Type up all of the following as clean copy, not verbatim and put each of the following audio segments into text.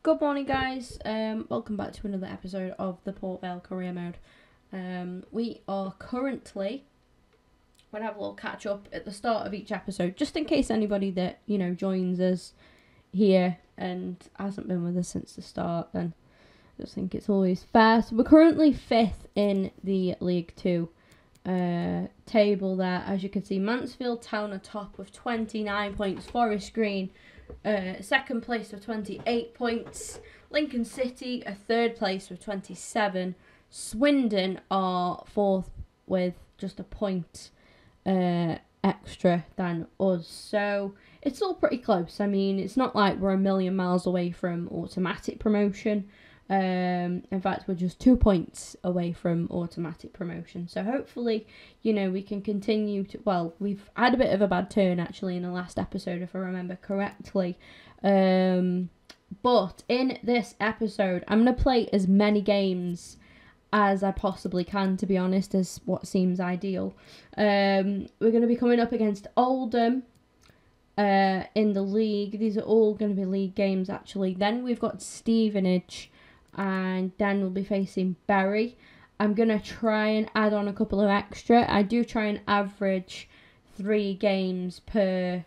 Good morning, guys. Welcome back to another episode of the Port Vale Career Mode. We are currently going to have a little catch up at the start of each episode, just in case anybody that joins us here and hasn't been with us since the start. Then I just think it's always fair. So we're currently 5th in the League Two table there. As you can see, Mansfield Town are top with 29 points. Forest Green second place with 28 points. Lincoln City are third place with 27. Swindon are fourth with just a point extra than us. So it's all pretty close. I mean, it's not like we're a million miles away from automatic promotion. In fact, we're just 2 points away from automatic promotion. So hopefully, we can continue to... Well, we've had a bit of a bad turn, actually, in the last episode, if I remember correctly. But in this episode, I'm going to play as many games as I possibly can, to be honest, as what seems ideal. We're going to be coming up against Oldham in the league. These are all going to be league games, actually. Then we've got Stevenage, and then we'll be facing Bury. I'm going to try and add on a couple of extra. I do try and average 3 games per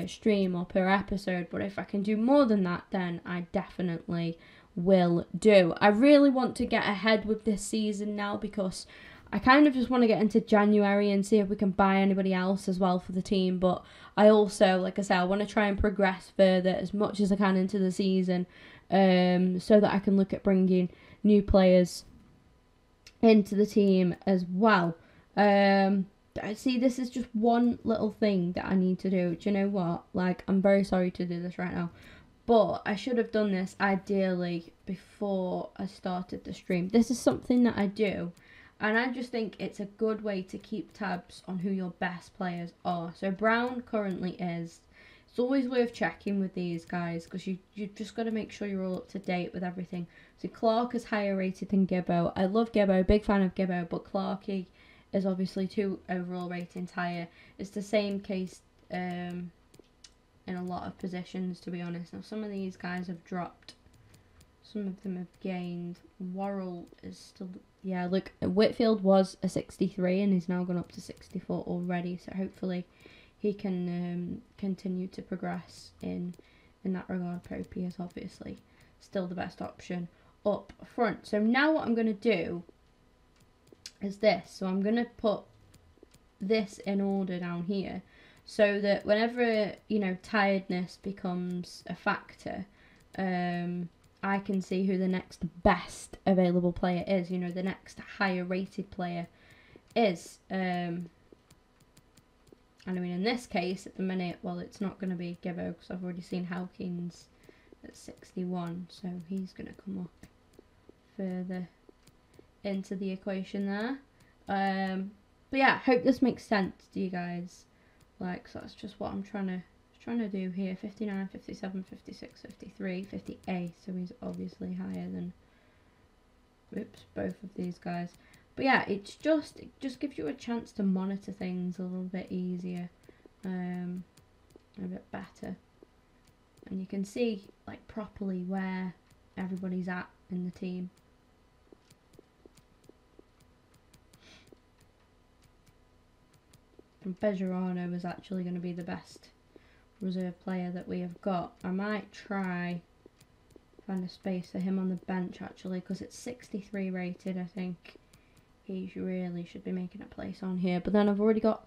stream or per episode, but if I can do more than that, then I definitely will do. I really want to get ahead with this season now, because I kind of just want to get into January and see if we can buy anybody else as well for the team. But I also, like I said, I want to try and progress further as much as I can into the season, so that I can look at bringing new players into the team as well. See, this is just one little thing that I need to do. Do you know what? Like, I'm very sorry to do this right now, but I should have done this ideally before I started the stream. This is something that I do, and I just think it's a good way to keep tabs on who your best players are. So Brown currently is. It's always worth checking with these guys, because you just got to make sure you're all up to date with everything. So Clark is higher rated than Gibbo. I love Gibbo, big fan of Gibbo, but Clarky is obviously 2 overall ratings higher. It's the same case in a lot of positions, to be honest. Now, some of these guys have dropped. Some of them have gained. Worrell is still... Yeah, look, Whitfield was a 63 and he's now gone up to 64 already. So hopefully he can continue to progress in that regard. Popey is obviously still the best option up front. So now what I'm going to do is this. So I'm going to put this in order down here, so that whenever, tiredness becomes a factor, I can see who the next best available player is, the next higher rated player is. And I mean, in this case, at the minute, well, it's not going to be Gibbo, because I've already seen Hawkins at 61, so he's going to come up further into the equation there. But yeah, hope this makes sense to you guys. Like, so that's just what I'm trying to do here. 59, 57, 56, 53, 58. So he's obviously higher than both of these guys. But yeah, it just gives you a chance to monitor things a little bit easier, a bit better, and you can see like properly where everybody's at in the team. And Bejarano is actually going to be the best reserve player that we have got. I might try find a space for him on the bench, actually, because it's 63 rated. I think he really should be making a place on here. But then I've already got...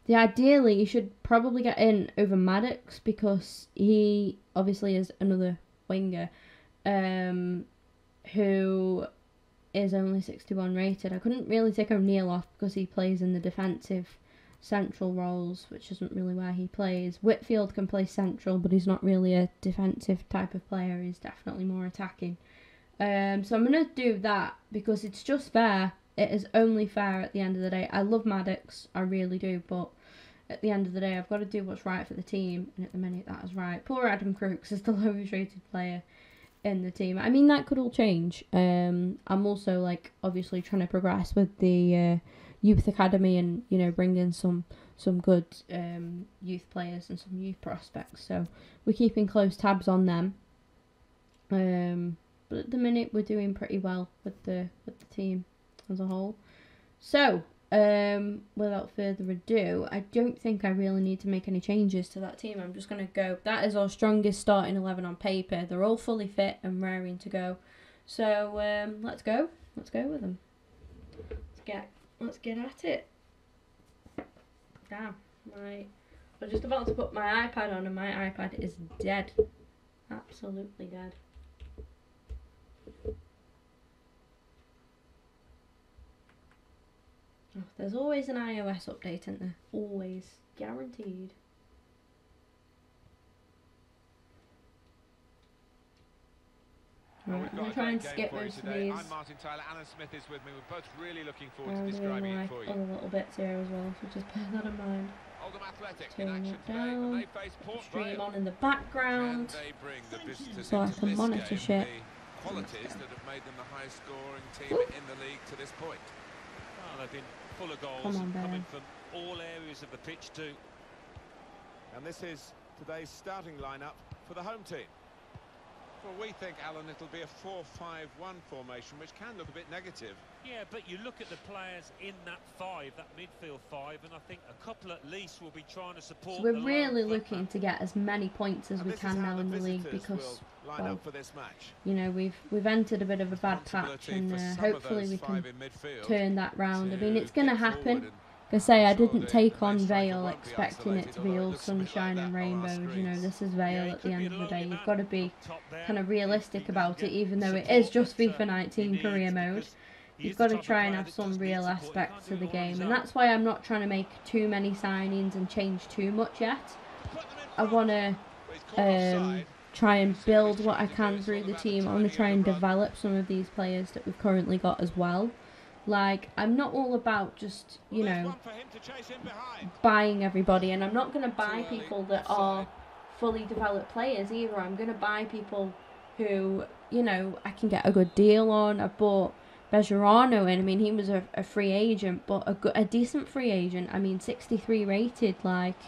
Ideally, you should probably get in over Maddox, because he obviously is another winger who is only 61 rated. I couldn't really take O'Neill off because he plays in the defensive central roles, which isn't really where he plays. Whitfield can play central, but he's not really a defensive type of player. He's definitely more attacking. So I'm going to do that because it's just fair. It is only fair at the end of the day. I love Maddox, I really do, but at the end of the day, I've got to do what's right for the team, and at the minute that is right. Poor Adam Crooks is the lowest rated player in the team. I mean, that could all change. I'm also, like, obviously trying to progress with the youth academy and, bring in some good youth players and some youth prospects. So we're keeping close tabs on them. But at the minute we're doing pretty well with the team as a whole. So, without further ado, I don't think I really need to make any changes to that team. I'm just going to go. That is our strongest starting 11 on paper. They're all fully fit and raring to go. So, let's go. Let's go with them. Let's get at it. Damn. I was just about to put my iPad on and my iPad is dead. Absolutely dead. Oh, there's always an iOS update, isn't there? Always. Guaranteed. Right, I'm going to try and skip most of these. I'm Martin Tyler, Alan Smith is with me. We're both really looking forward to describing it for you. Other little bits here as well, so just bear that in mind. Oldham Athletic Turn in action it down. today. They face Port Stream Vale. on in the background, The so I can monitor shit. Qualities that have made them the highest scoring team in the league to this point. Well, they've been full of goals coming from all areas of the pitch too. And this is today's starting lineup for the home team. Well, we think, Alan, it'll be a 4-5-1 formation, which can look a bit negative. Yeah, but you look at the players in that five, that midfield five, and I think a couple at least will be trying to support. So we're really looking to get as many points as we can now in the league because, well, you know, we've entered a bit of a bad patch, and hopefully we can turn that round. I mean, it's going to happen. Like I say, I didn't take on Vale expecting it to be all sunshine and rainbows. You know, this is Vale at the end of the day. You've got to be kind of realistic about it, even though it is just FIFA 19 career mode. You've got to try and have some real aspects to the game, and that's why I'm not trying to make too many signings and change too much yet. I want to try and build what I can through the team. I want to try and develop some of these players that we've currently got as well. Like, I'm not all about just, you know, buying everybody, and I'm not going to buy people that are fully developed players either. I'm going to buy people who, you know, I can get a good deal on. I bought Bejarano in. I mean, he was a free agent, but a decent free agent. I mean, 63 rated, like,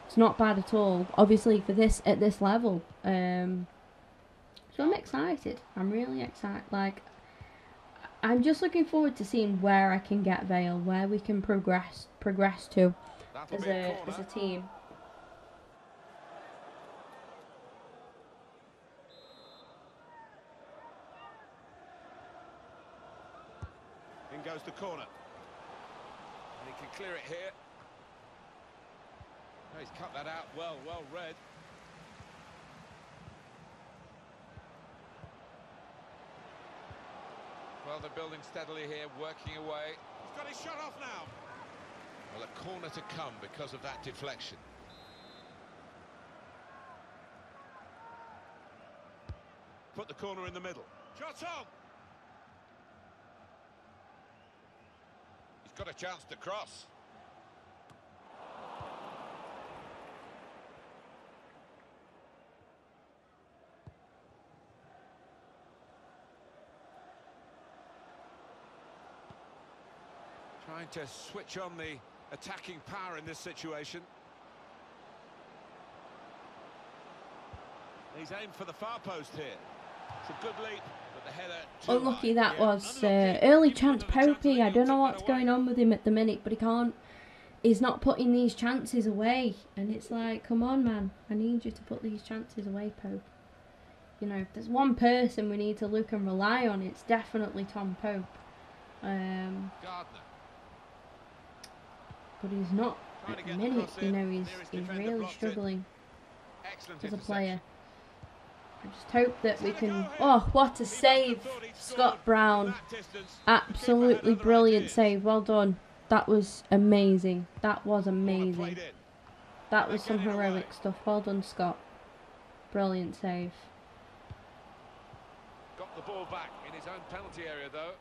it's not bad at all. Obviously, for this, at this level. So I'm excited. I'm really excited. Like, I'm just looking forward to seeing where I can get Vale, where we can progress to as a team. In goes the corner. And he can clear it here. Oh, he's cut that out well read. Well, they're building steadily here, working away. He's got his shot off now. Well, a corner to come because of that deflection. Put the corner in the middle. Shot on! He's got a chance to cross. Trying to switch on the attacking power in this situation. He's aimed for the far post here. It's a good leap, but the header too Unlucky high. that was. Early chance Popey. I don't know what's going on with him at the minute, but he's not putting these chances away. And it's like, come on, man. I need you to put these chances away, Pope. You know, if there's one person we need to look and rely on, it's definitely Tom Pope. Gardner. But he's not at the minute, you know, he's really struggling as a player. I just hope that we can... Oh, what a save! Scott Brown. Absolutely brilliant save. Well done. That was amazing. That was amazing. That was some heroic stuff. Well done, Scott. Brilliant save. Got the ball back in his own penalty area, though.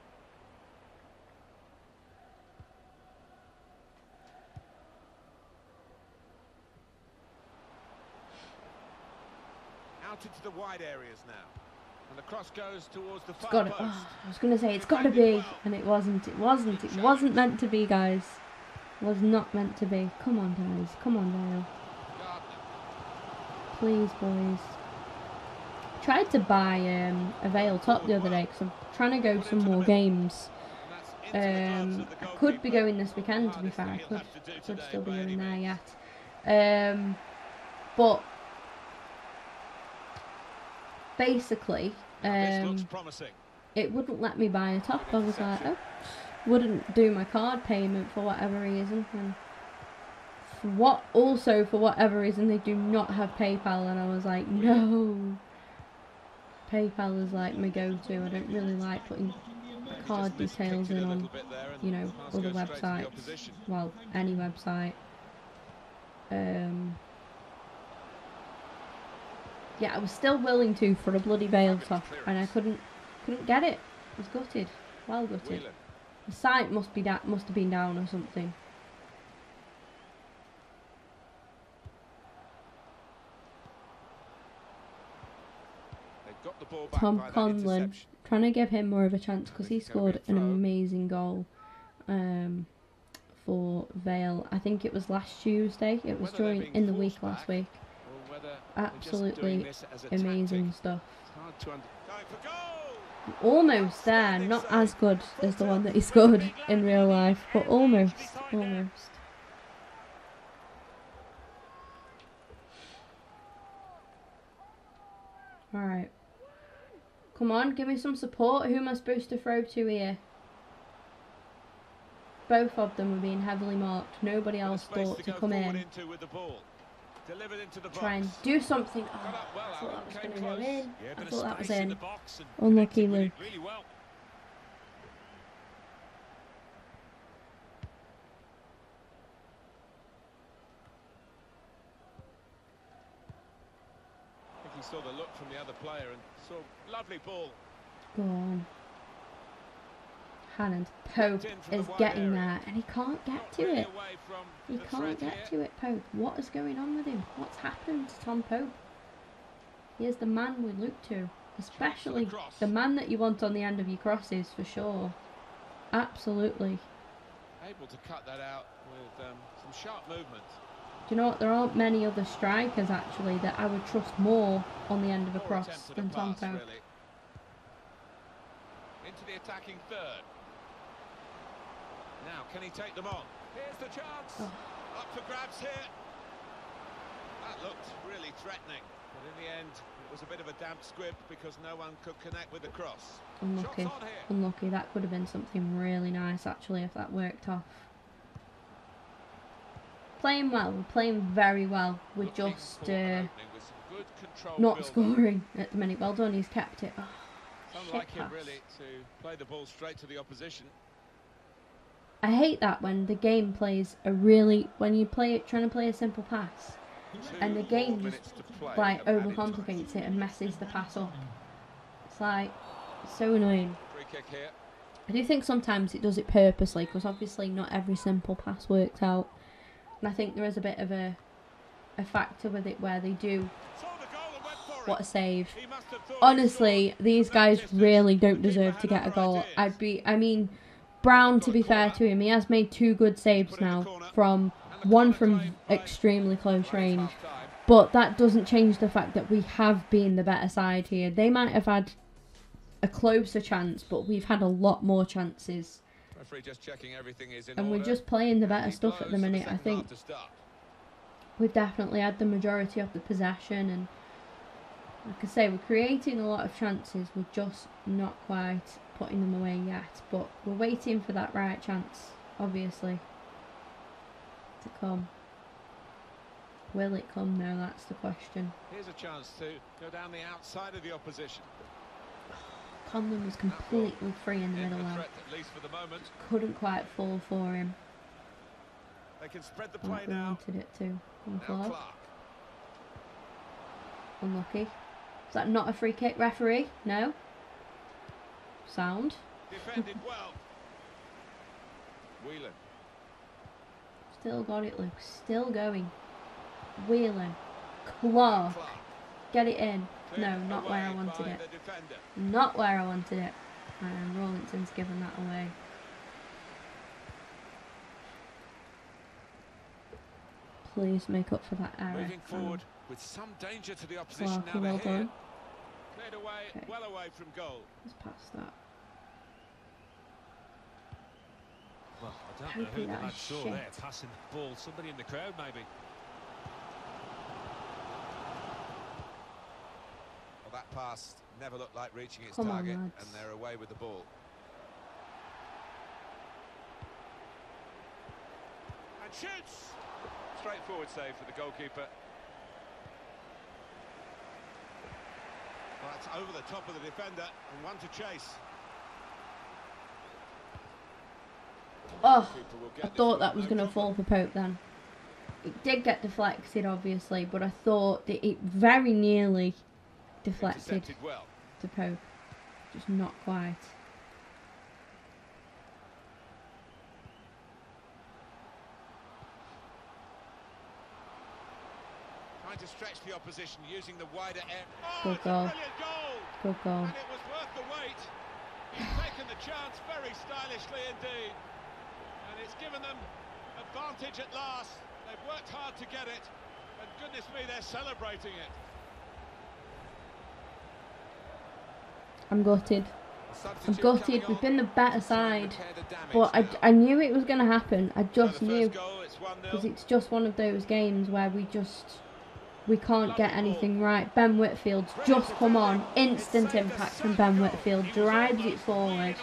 Out into the wide areas now, and the cross goes towards the far post. Oh, I was going to say it's got to be, and it wasn't. It wasn't meant to be, guys. It was not meant to be. Come on, guys. Come on, Vale. Please, boys. tried to buy a Vale top the other day because I'm trying to go some more games. I could be going this weekend, to be fair. I could still be going there yet. But basically, it wouldn't let me buy a top. I was like, oh, wouldn't do my card payment for whatever reason. And for whatever reason, they do not have PayPal. And I was like, no. PayPal is like my go-to. I don't really like putting card details in on, you know, other websites. Well, any website. Yeah, I was still willing to for a bloody Vale top, and I couldn't get it. I was gutted, well gutted. The site must have been down or something. Tom Conlon, trying to give him more of a chance because he scored an amazing goal for Vale. I think it was last Tuesday. It was in the week last week. Absolutely amazing stuff. Almost there, not as good as the one that he scored in real life, but almost. Alright. Come on, give me some support. Who am I supposed to throw to here? Both of them were being heavily marked. Nobody else thought to come in. Try and do something. Oh, I thought that was going to go in. I thought that was in. Unlucky Luke. I think he saw the look from the other player and saw lovely ball. Go on. Hammond. Pope is getting there and he can't get to it. He can't get to it, Pope. What is going on with him? What's happened to Tom Pope? He is the man we look to. Especially the man that you want on the end of your crosses, for sure. Absolutely. Able to cut that out with some sharp movement. Do you know what? There aren't many other strikers, actually, that I would trust more on the end of a cross than Tom Pope. Really. Into the attacking third. Now, can he take them on? Here's the chance. Oh. Up for grabs here. That looked really threatening. But in the end, it was a bit of a damp squib because no one could connect with the cross. Unlucky. Unlucky. That could have been something really nice, actually, if that worked off. Playing well. We're playing very well. We're just not scoring at the minute. Well done. He's kept it. Oh, unlike him, really, to play the ball straight to the opposition. I hate that when the game plays when you play it, trying to play a simple pass, and the game just like overcomplicates it and messes the pass up. It's like so annoying. Free kick here. I do think sometimes it does it purposely because obviously not every simple pass works out, and I think there is a bit of a factor with it where they do. What a save. Honestly, these guys really don't deserve to get a goal. I mean, Brown, to be fair to him, he has made 2 good saves now, one from extremely close range. But that doesn't change the fact that we have been the better side here. They might have had a closer chance, but we've had a lot more chances. And we're just playing the better stuff at the minute, I think. We've definitely had the majority of the possession, and like I say, we're creating a lot of chances. We're just not quite putting them away yet, but we're waiting for that right chance, obviously, to come. Will it come now? That's the question. Here's a chance to go down the outside of the opposition. Conlon was completely free in the middle there. Couldn't quite fall for him. They can spread the play now. Wanted it too. Unlucky. Is that not a free kick, referee? No. Sound. Defended well. Whelan. Still got it, Luke. Still going. Whelan. Clark. Get it in. No, not where I wanted it. Not where I wanted it. And Rawlinson's given that away. Please make up for that error. Moving forward with some danger to the opposition Clark, now. well done. Cleared away, Okay. well away from goal. Let's pass that. Well, I don't Hoping know who the that lad is saw shit. there passing the ball. Somebody in the crowd, maybe. Well, that pass never looked like reaching its Come on, target, lads. and they're away with the ball. And shoots! Straightforward save for the goalkeeper. Well, that's over the top of the defender, and one to chase. Oh, Keeper will I get this thought one, that was no going to problem. fall for Pope then. It did get deflected, obviously, but I thought that it very nearly deflected Intercepted well. to Pope. Just not quite. Trying to stretch the opposition using the wider air. Good Oh, it's goal. a brilliant goal! Good goal. And it was worth the wait. He's taken the chance very stylishly indeed. And it's given them advantage at last. They've worked hard to get it. And goodness me, they're celebrating it. I'm gutted. I'm Substitute gutted. coming We've on. been the better Trying side. to repair the damage But now. I knew it was going to happen. I So just the knew. first goal, it's 1-0. Because it's just one of those games where we can't get Lovely anything right. Ben Whitfield's just come on. Instant impact from Ben Whitfield. Drives it forward.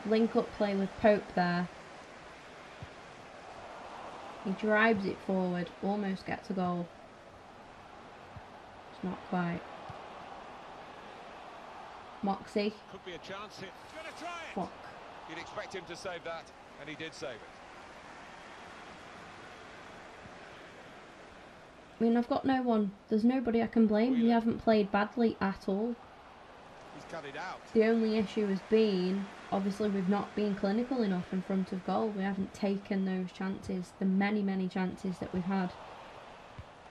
Link up play with Pope there. He drives it forward. Almost gets a goal. It's not quite. Moxie. Could be a chance here. He's going to try it. Fuck. You'd expect him to save that, and he did save it. I mean, I've got no one. There's nobody I can blame. We Wheeler. haven't played badly at all. He's cut it out. The only issue has been, obviously, we've not been clinical enough in front of goal. We haven't taken those chances, the many, many chances that we've had.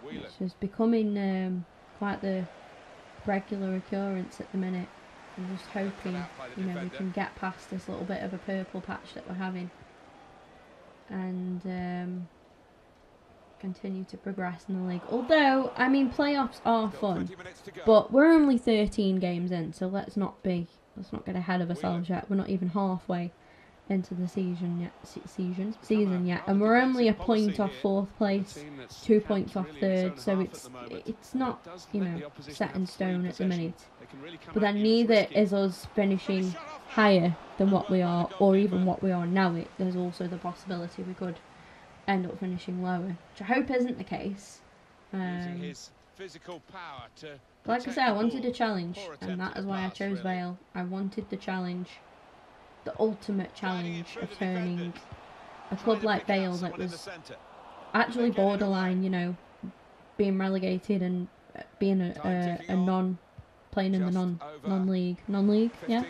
Wheeler. Which is becoming quite the regular occurrence at the minute. I'm just hoping, you know, we can get past this little bit of a purple patch that we're having. And continue to progress in the league. Although, I mean, playoffs are Still fun. 20 minutes to go. But we're only 13 games in, so let's not get ahead of ourselves yet. We're not even halfway into the season yet, and we're only a point off fourth place, 2 points off third, so it's not, you know, set in stone at the minute. But then neither is us finishing higher than what we are, or even what we are now. There's also the possibility we could end up finishing lower, which I hope isn't the case. Using his physical power to Like I say, I wanted a a challenge, and that is why I chose Vale. I wanted the challenge, the ultimate challenge of turning a club like Vale that was actually borderline, you know, being relegated and being playing in the non-league, yeah.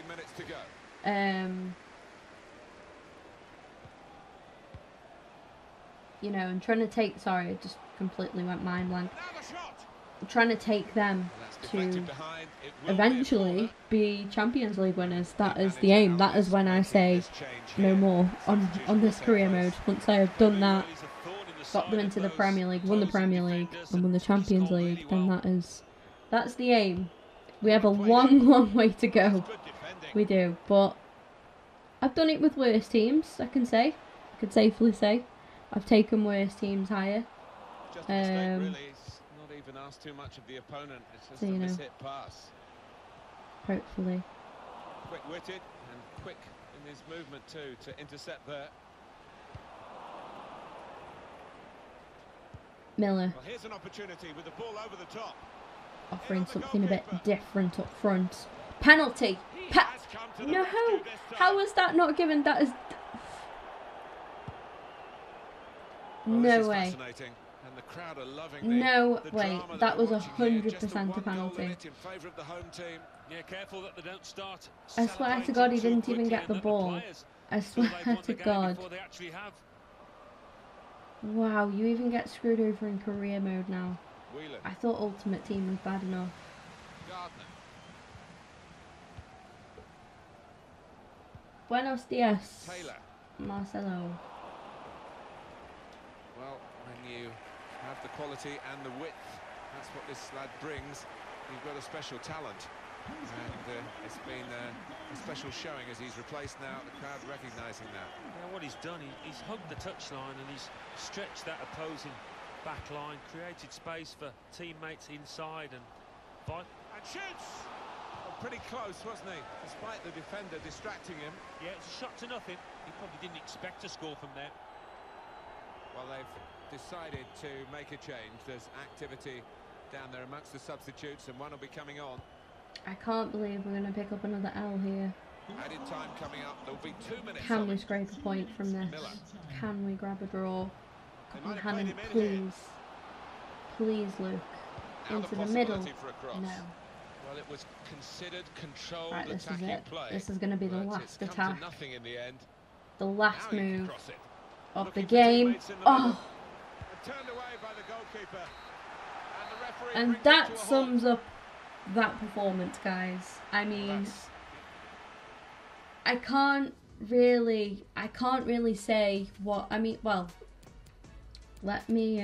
You know, and trying to take, sorry, I just completely went mind blank. Trying to take them to eventually be Champions League winners. That is the aim. That is when I say no more on this career mode. Once I have done that, got them into the Premier League, won the Premier League, and won the Champions League, then that's the aim. We have a long way to go. We do, but I've done it with worse teams. I can safely say, I've taken worse teams higher. Just a mistake, really. It's not even asked too much of the opponent. It's just So, a you know, mishit pass. Hopefully. Quick-witted and quick in his movement too to intercept there. Miller Well, here's an opportunity with the ball over the top. offering something a bit different up front. Penalty. No, how was that not given? That is. No way. And the crowd are loving No the way. drama That was we're watching here. 100% Just the a one goal penalty. in it in favour of the home team. Yeah, careful that they don't start. I swear to God, he didn't even get the ball. I swear to God. Wow, you even get screwed over in career mode now. Wheeler. I thought Ultimate Team was bad enough. Gardner. Buenos dias, Taylor. Marcelo. Well, when you have the quality and the width, that's what this lad brings. you've got a special talent. And it's been a special showing as he's replaced now, the crowd recognising that. Yeah, what he's done, he's hugged the touchline and he's stretched that opposing back line, created space for teammates inside and shoots! Well, pretty close, wasn't he? Despite the defender distracting him. Yeah, it's a shot to nothing. He probably didn't expect to score from there. Well, they've decided to make a change. There's activity down there amongst the substitutes, and one will be coming on. I can't believe we're going to pick up another L here. Added time coming up. There'll be 2 minutes. Can we scrape a point from this? Miller. Can we grab a draw? Come on, have played Hannon, him in please. Please, Luke. Now Into the possibility middle. for a cross. No. Well, it was considered controlled Right, this is attacking it. play. This is going to be the but last it's come attack. to nothing in the end. The last Now he can move cross it. of the Looking for game. teammates in the middle. Oh, Turned away by the goalkeeper. And the referee and brings it that to a halt. sums up that performance, guys. I mean, I can't really say what I mean. Well, let me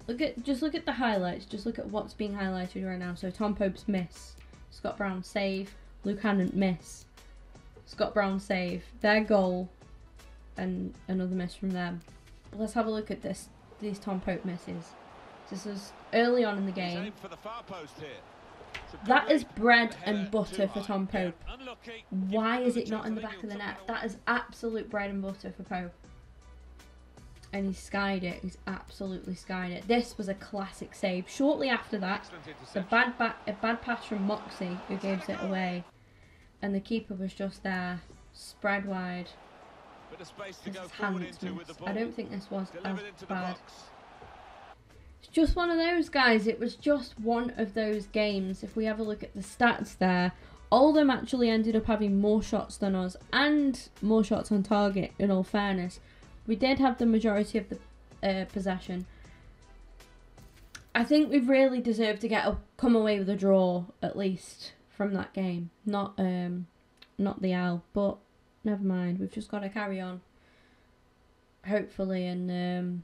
look at the highlights. Just look at what's being highlighted right now. So Tom Pope's miss, Scott Brown save, Luke Hannon miss, Scott Brown save, their goal, and another miss from them. Let's have a look at these Tom Pope misses. This is early on in the game. Aim for the far post here. That is bread Header and butter too for high. Tom Pope. Unlucky. Why Give him is it another not in the chance, I back think of the he'll net? come That is absolute bread and butter for Pope. And he skied it. He's absolutely skied it. This was a classic save. Shortly after that, Excellent the interception. a bad pass from Moxie, who gives it away, and the keeper was just there, spread wide. Bit of space to This go is forward Hannon's into with the miss. ball. I don't think this was as Delivered into the bad. box. It's just one of those, guys. It was just one of those games. If we have a look at the stats there, Oldham actually ended up having more shots than us and more shots on target, in all fairness. We did have the majority of the possession. I think we've really deserved to come away with a draw, at least, from that game. Not the L, but never mind. We've just got to carry on, hopefully, and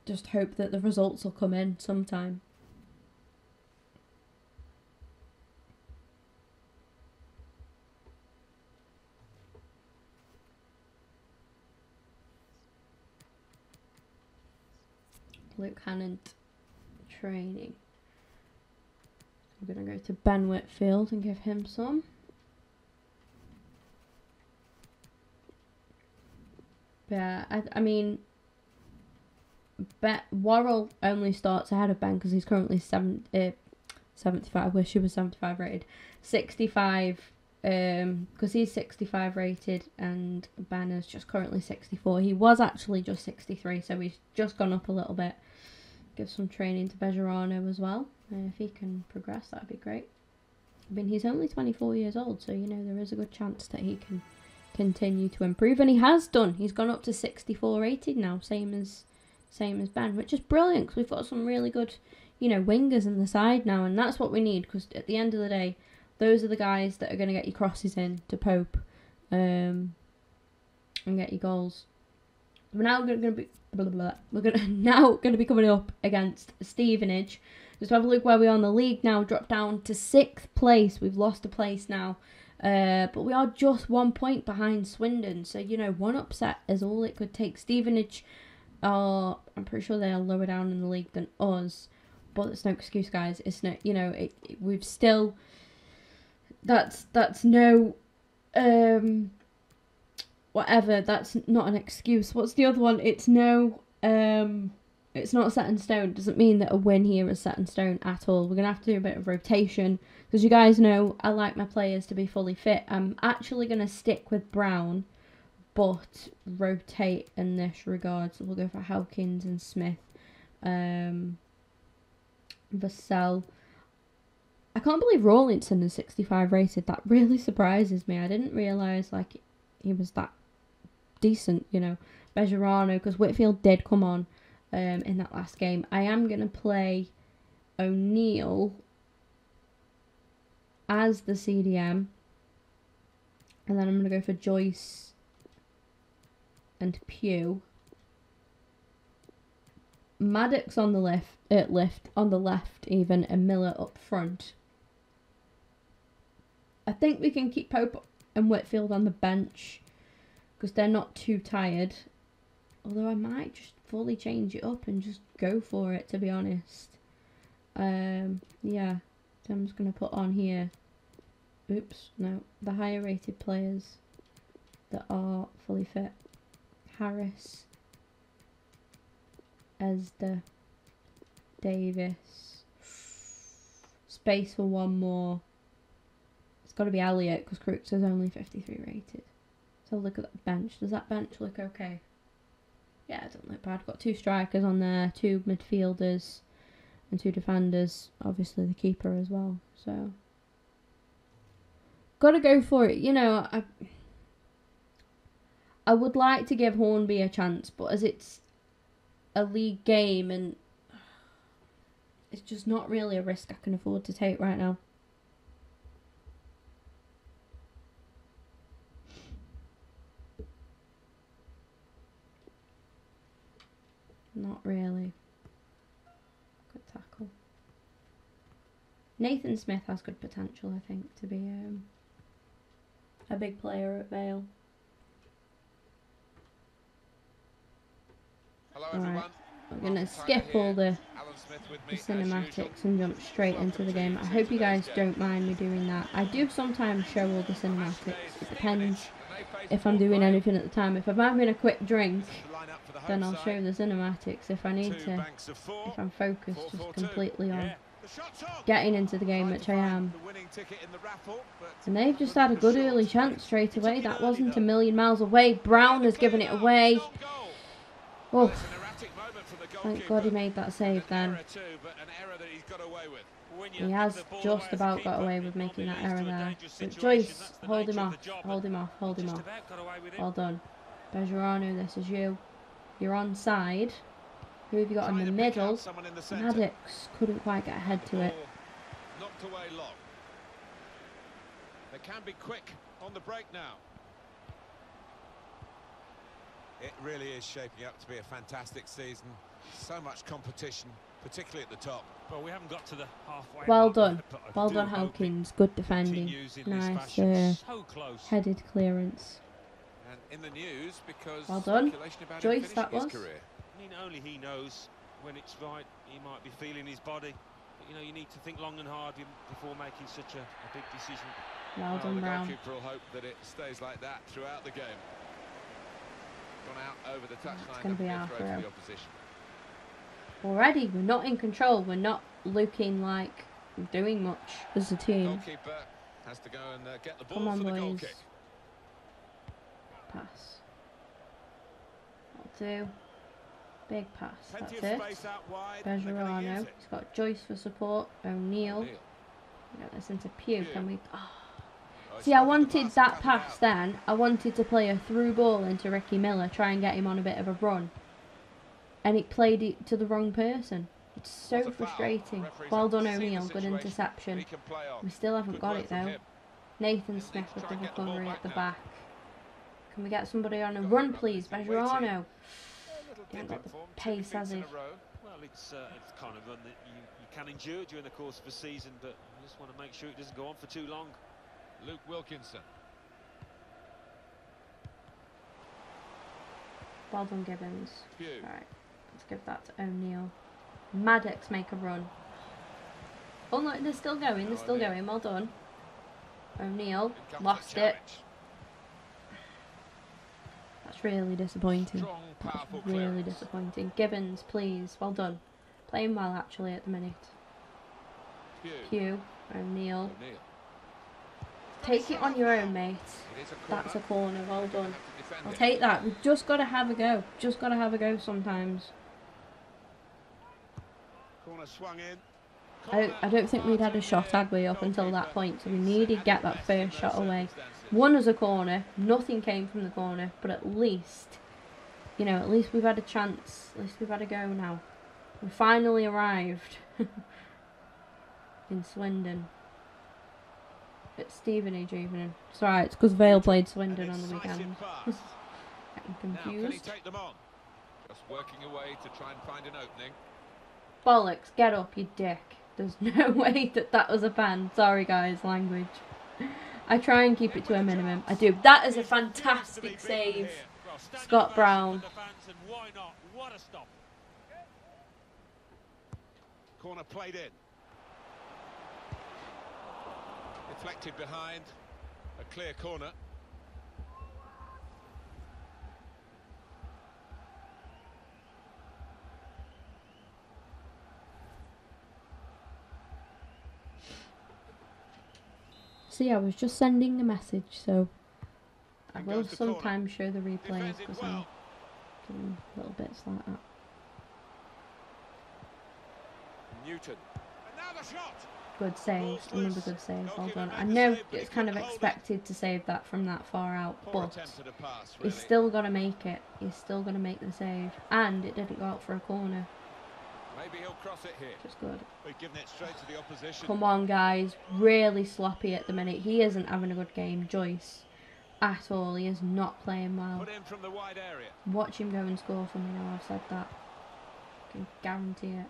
just hope that the results will come in sometime. Luke Hannon training. We're going to go to Ben Whitfield and give him some. Yeah, I mean, Worrell only starts ahead of Ben because he's currently 75. I wish he was 75 rated. 65, because he's 65 rated and Ben is just currently 64. He was actually just 63, so he's just gone up a little bit. Give some training to Bejarano as well. If he can progress, that'd be great. I mean, he's only 24 years old, so, you know, there is a good chance that he can continue to improve, and he has done. He's gone up to 64 rated now, same as Ben, which is brilliant because we've got some really good, you know, wingers in the side now, and that's what we need, because at the end of the day, those are the guys that are going to get your crosses in to Pope, and get your goals. We're now going to be now going to be coming up against Stevenage. Just have a look where we are in the league now. Dropped down to 6th place. We've lost a place now. But we are just 1 point behind Swindon. So, you know, one upset is all it could take. Stevenage are, I'm pretty sure they are lower down in the league than us. But it's no excuse, guys. It's no, you know, we've still, that's no, whatever. That's not an excuse. What's the other one? It's no, it's not set in stone. It doesn't mean that a win here is set in stone at all. We're going to have to do a bit of rotation. Because you guys know I like my players to be fully fit. I'm actually going to stick with Brown, but rotate in this regard. So we'll go for Hawkins and Smith. Vassell. I can't believe Rawlinson is 65 rated. That really surprises me. I didn't realise like he was that decent, you know. Bejarano, because Whitfield did come on in that last game. I am going to play O'Neill as the CDM, and then I'm going to go for Joyce and Pugh Maddox on the left on the left even, and Miller up front. I think we can keep Pope and Whitfield on the bench because they're not too tired. Although I might just fully change it up and just go for it, to be honest. Yeah, so I'm just going to put on here. Oops, no. The higher rated players that are fully fit. Harris. Esda. Davis. Space for one more. It's got to be Elliott because Crooks is only 53 rated. So look at that bench. Does that bench look okay? Yeah, it doesn't look bad. Got 2 strikers on there, 2 midfielders, and 2 defenders. Obviously the keeper as well. So gotta go for it. You know, I would like to give Hornby a chance, but as it's a league game and it's just not really a risk I can afford to take right now. Not really. Good tackle. Nathan Smith has good potential, I think, to be a big player at Vale. Hello, everyone. Right. We're going to skip all the cinematics and jump straight into the game. I hope you guys don't mind me doing that. I do sometimes show all the cinematics. It depends if I'm doing anything at the time. If I'm having a quick drink, then I'll show the cinematics. If I need to, if I'm focused just completely on getting into the game, which I am. And they've just had a good early chance straight away. That wasn't a million miles away. Brown has given it away. Oh, thank God he made that save then. He has just about got away with making that error there. But Joyce, hold him off, hold him off, hold him off. Well done. Bejarano, this is you. You're onside. Who have you got in the middle? Maddox couldn't quite get ahead to it. Knocked away long. They can be quick on the break now. It really is shaping up to be a fantastic season. So much competition, particularly at the top. Well, we haven't got to the halfway. Well done. Well done, Hopkins. Good defending. Nice So close. headed clearance. And in the news because Well done. about Joyce, him that finishing was. his career. I mean, only he knows when it's right. He might be feeling his body. But, you know, you need to think long and hard before making such a big decision. Well done, the Brown. goalkeeper will hope that it stays like that throughout the game. Gone out over the touchline. gonna be our throw throw. to the opposition. Already, we're not in control. We're not looking like we're doing much as a team. Goalkeeper has to go and get the ball Come on, for the goal boys. kick. Pass. That'll do. Big pass. Plenty That's of it. space out wide, and they're gonna Bejarano. use it. He's got Joyce for support. O'Neill. Get this into Pugh. Can we? Oh. Oh, See, I it's wanted the wanted that cut it pass out. then. I wanted to play a through ball into Ricky Miller, try and get him on a bit of a run. And it played it to the wrong person. It's so Was a foul. frustrating. Referees Well haven't done, seen the O'Neill. Good situation, interception. he can play on. We still haven't Good got work it from though. him. Nathan Smith with try the and get the ball recovery back at the now. back. Can we get somebody on a Got run, it, please? he's been waiting. Bejarano. A little He hasn't dip got in the form, 2 pace, defeats has in he? a row. Well, it's the kind of run that you can endure during the course of a season, but you just want to make sure it doesn't go on for too long. Luke Wilkinson. Well done, Gibbons. Pugh. Alright, let's give that to O'Neill. Maddox make a run. Oh no, they're still going, they're still going. Well done. O'Neill In comes the lost it. challenge. That's really disappointing. Strong, That's powerful really clearance. disappointing. Gibbons, please. Well done. Playing well actually at the minute. Pugh. Pugh, O'Neill. O'Neill. Take it on your own, mate. It is a That's a corner. corner. Well done. Have to defend I'll it. take that. We've just got to have a go. Just got to have a go sometimes. Corner swung in. I don't think we'd had a shot, had we, up until that point. So we needed to get that first shot away. One as a corner. Nothing came from the corner. But at least, you know, at least we've had a chance. At least we've had a go now. We finally arrived in Swindon. It's Stevenage evening. It's alright, it's because Vale played Swindon on the weekend. Getting Now, can he confused. take them on? Just working away to try and find an opening. Bollocks, get up, you dick. There's no way that that was a ban. Sorry, guys, language. I try and keep it to a minimum. I do. That is a fantastic save. Scott Brown. Why not? What a stop. Corner played in. Deflected behind. A clear corner. See, I was just sending a message, so I will sometimes show the replays because I'm doing little bits like that. Newton. And now the shot. Good save, another good save, well done. I know it's kind of expected to save that from that far out, but he's still got to make it. He's still going to make the save, and it didn't go out for a corner. Maybe he'll cross it here. Which is good. We've given it straight to the opposition. Come on, guys. Really sloppy at the minute. He isn't having a good game, Joyce, at all. He is not playing well. Put in from the wide area. Watch him go and score for me now. I've said that. I can guarantee it.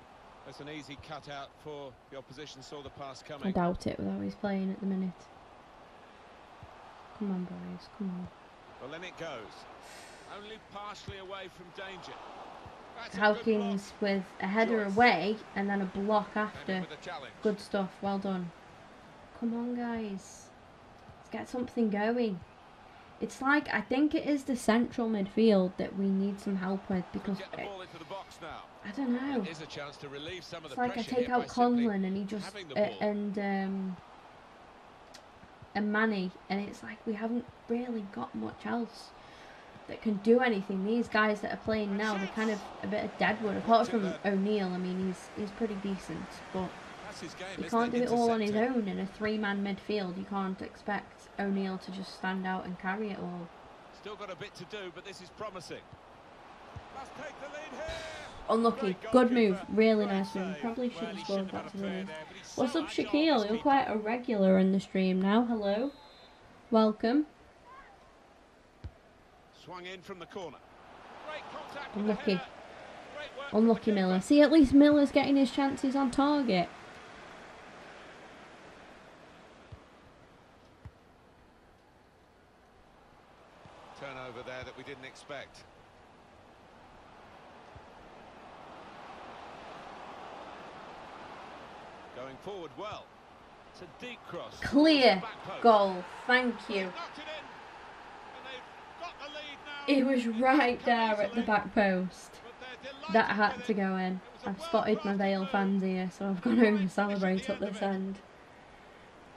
That's an easy cutout for the opposition. Saw the pass coming. I doubt it with how he's playing at the minute. Come on, boys. Come on. Well, then it goes. Only partially away from danger. Hawkins with a header away and then a block after. Good stuff. Well done. Come on, guys. Let's get something going. It's like, I think it is the central midfield that we need some help with because I don't know. It's like I take out Conlon and he just and Manny, and it's like we haven't really got much else that can do anything. These guys that are playing now, they're kind of a bit of deadwood. Apart from O'Neill, I mean, he's pretty decent, but he can't do it all on his own in a three-man midfield. You can't expect O'Neill to just stand out and carry it all. Still got a bit to do, but this is promising. Must take the lead here. Unlucky. Good move. Really nice move. Probably should have scored that today. What's up, Shaquille? You're quite a regular in the stream now. Hello. Welcome. Swung in from the corner. Unlucky. Unlucky Miller. See, at least Miller's getting his chances on target. Turnover there that we didn't expect. Going forward well. It's a deep cross. Clear goal. Thank you. It was right there at the back post. That had to go in. I've spotted my Vale fans here, so I've gone over to celebrate at this end.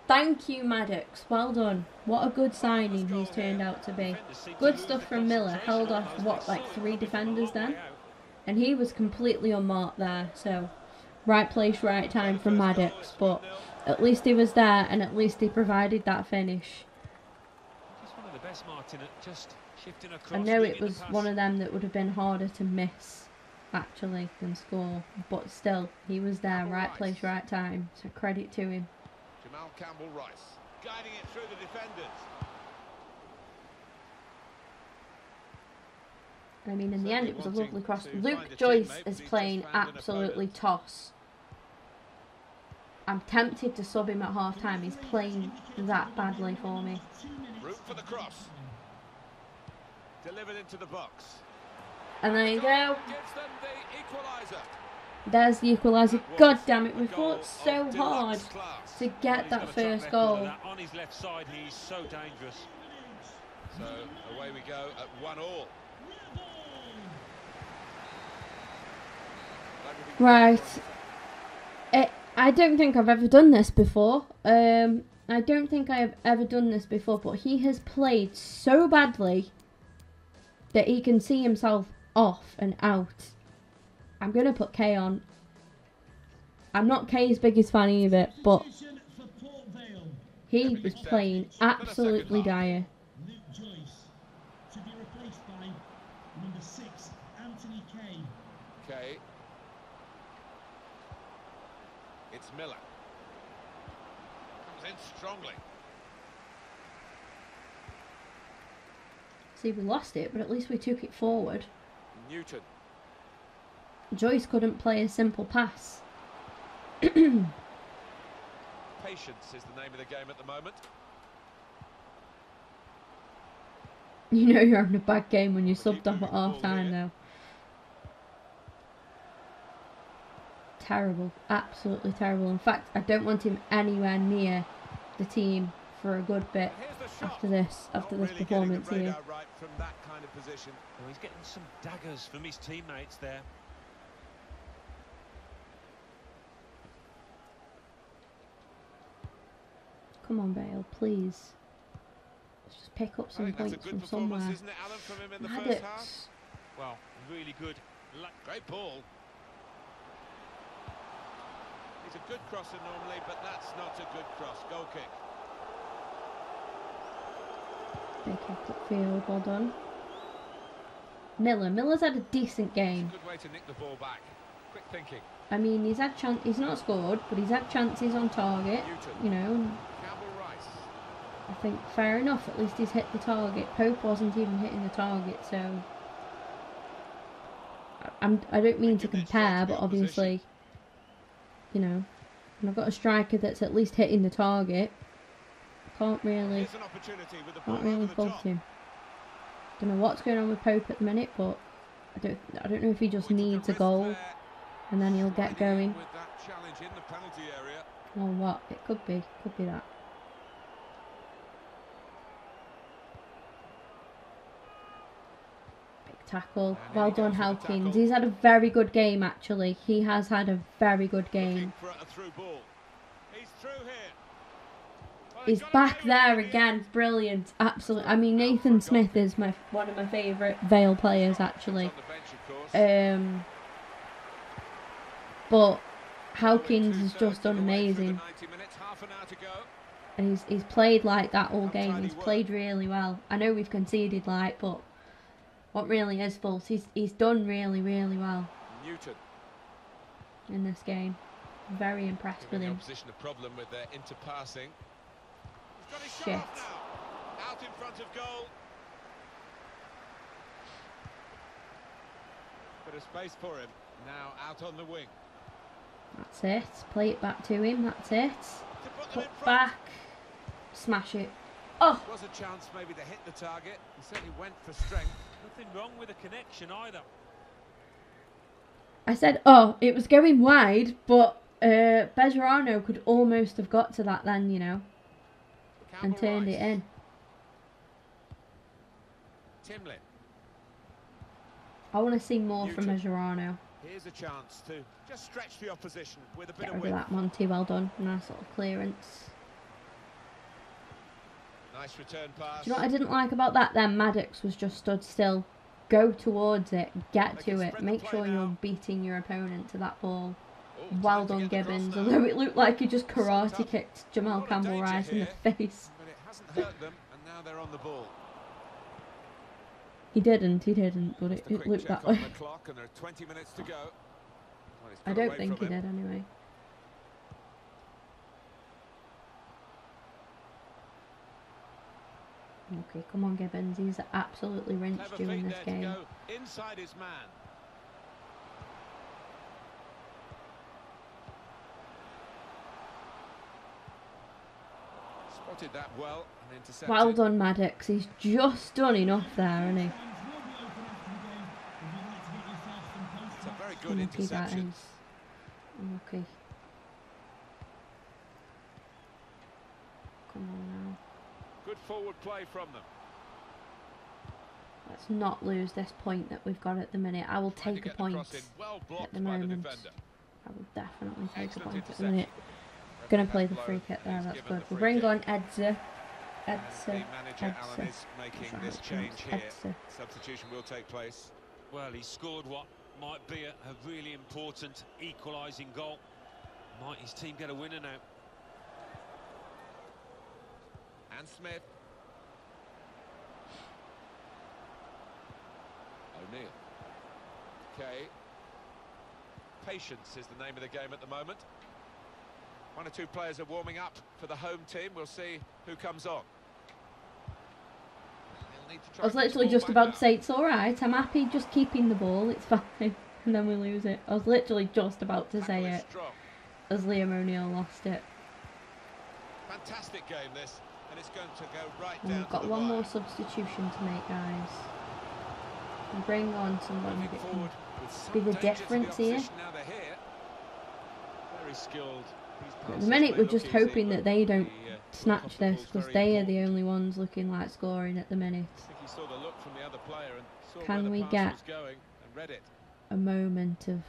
Thank you, Maddox. Well done. What a good signing he's turned out to be. Good stuff from Miller. Held off, what, like 3 defenders then? And he was completely unmarked there, so right place, right time from Maddox. But at least he was there, and at least he provided that finish. Just one of the best, Martin, at just shifting across. I know it was one of them that would have been harder to miss, actually, than score. But still, he was there, right place, right time. So credit to him. Jamal Campbell-Rice guiding it through the defenders. I mean, in the end, it was a lovely cross. Luke Joyce is playing absolutely toss. I'm tempted to sub him at half-time. He's playing that badly for me. Room for the cross. Delivered into the box. And there you go. Gives them the equaliser. There's the equaliser. God damn it, we fought so hard to get that first goal. On his left side, he's so dangerous. So away we go at 1-1. Right. I don't think I've ever done this before. I don't think I have ever done this before, but he has played so badly that he can see himself off and out. I'm going to put K on. I'm not K's biggest fan either, but he was playing absolutely dire. Luke Joyce to be replaced by number 6, Anthony Kay. Okay. It's Miller. Comes in strongly. See, we lost it, but at least we took it forward. Newton. Joyce couldn't play a simple pass. Patience is the name of the game at the moment. You know you're having a bad game when you're subbed off at half time though. Terrible. Absolutely terrible. In fact, I don't want him anywhere near the team for a good bit after this performance here. Right from that kind of position. Well, he's getting some daggers from his teammates there. Come on, Vale, please. Let's just pick up some points from somewhere. Isn't it, Alan, from him in the first half? Well, really good. Great ball. He's a good crosser normally, but that's not a good cross. Goal kick. Big kick upfield, well done. Miller's had a decent game. It's a good way to nick the ball back. Quick thinking. I mean, he's not scored, but he's had chances on target, you know. And I think fair enough, at least he's hit the target. Pope wasn't even hitting the target, so I don't mean to compare, but obviously, you know, when I've got a striker that's at least hitting the target, can't really fault him. Don't know what's going on with Pope at the minute, but I don't know if he just needs a goal and then he'll get going. Or what? It could be that. Tackle. Well done, Hawkins. He's had a very good game, actually. He has had a very good game. He's back there again. Brilliant. Absolutely. I mean, Nathan Smith is one of my favourite Vale players, actually. But Hawkins has just done amazing. And he's played like that all game. He's played really well. I know we've conceded, but what really is false, he's done really, really well in this game. I'm very impressed with him. Problem with their interpassing. Shit. Out in front of goal. Bit of space for him. Now out on the wing. That's it. Play it back to him. That's it. Put back. Smash it. Oh! Was a chance maybe to hit the target. He certainly went for strength. Nothing wrong with the connection either. I said, oh, it was going wide, but Bejarano could almost have got to that then, you know, and turned it in. Timlin. I want to see more from Bejarano. Here's a chance to just stretch the opposition with a bit Get of rid of that, Monty. Well done. Nice little clearance. Nice return pass. Do you know what I didn't like about that then? Maddox was just stood still. Go towards it. Get to it. Make sure you're beating your opponent to that ball. Well done, Gibbons. Although it looked like he just karate kicked Jamal Campbell-Rice in the face. But it hasn't hurt them, and now they're on the ball. He didn't, but it looked that way. Clock, and there are 20 minutes to go. Well, I don't think he did anyway. Okay, come on, Gibbons. He's absolutely rinsed you in this game. Inside his man. Spotted that well and intercepted. Well done, Maddox. He's just done enough there, isn't he? It's a very good interception. Okay. Come on now. Good forward play from them. Let's not lose this point that we've got at the minute. I will take a point at the moment. I will definitely take a point at the minute. Going to play the free kick there, that's good. We'll bring on Edsa. Substitution will take place. Well, he scored what might be a really important equalising goal. Might his team get a winner now? And Smith. O'Neill. Okay. Patience is the name of the game at the moment. One or two players are warming up for the home team. We'll see who comes on. I was literally just about to say it's alright. I'm happy just keeping the ball. It's fine. and then we lose it. I was literally just about to say Tackle is it strong. as Liam O'Neill lost it. Fantastic game this, and it's going to go right And down we've got to the one wire. more substitution to make, guys. And bring on someone Moving who can forward with some be the danger to difference here. opposition. Now they're here. Very skilled. These At the passes minute, may we're look just easy, hoping but that they don't the snatch look of the this, ball's because very they are the important. only ones looking like scoring at the minute. I think he saw the look from the other player and saw Can where we the pass get was going and read it. a moment of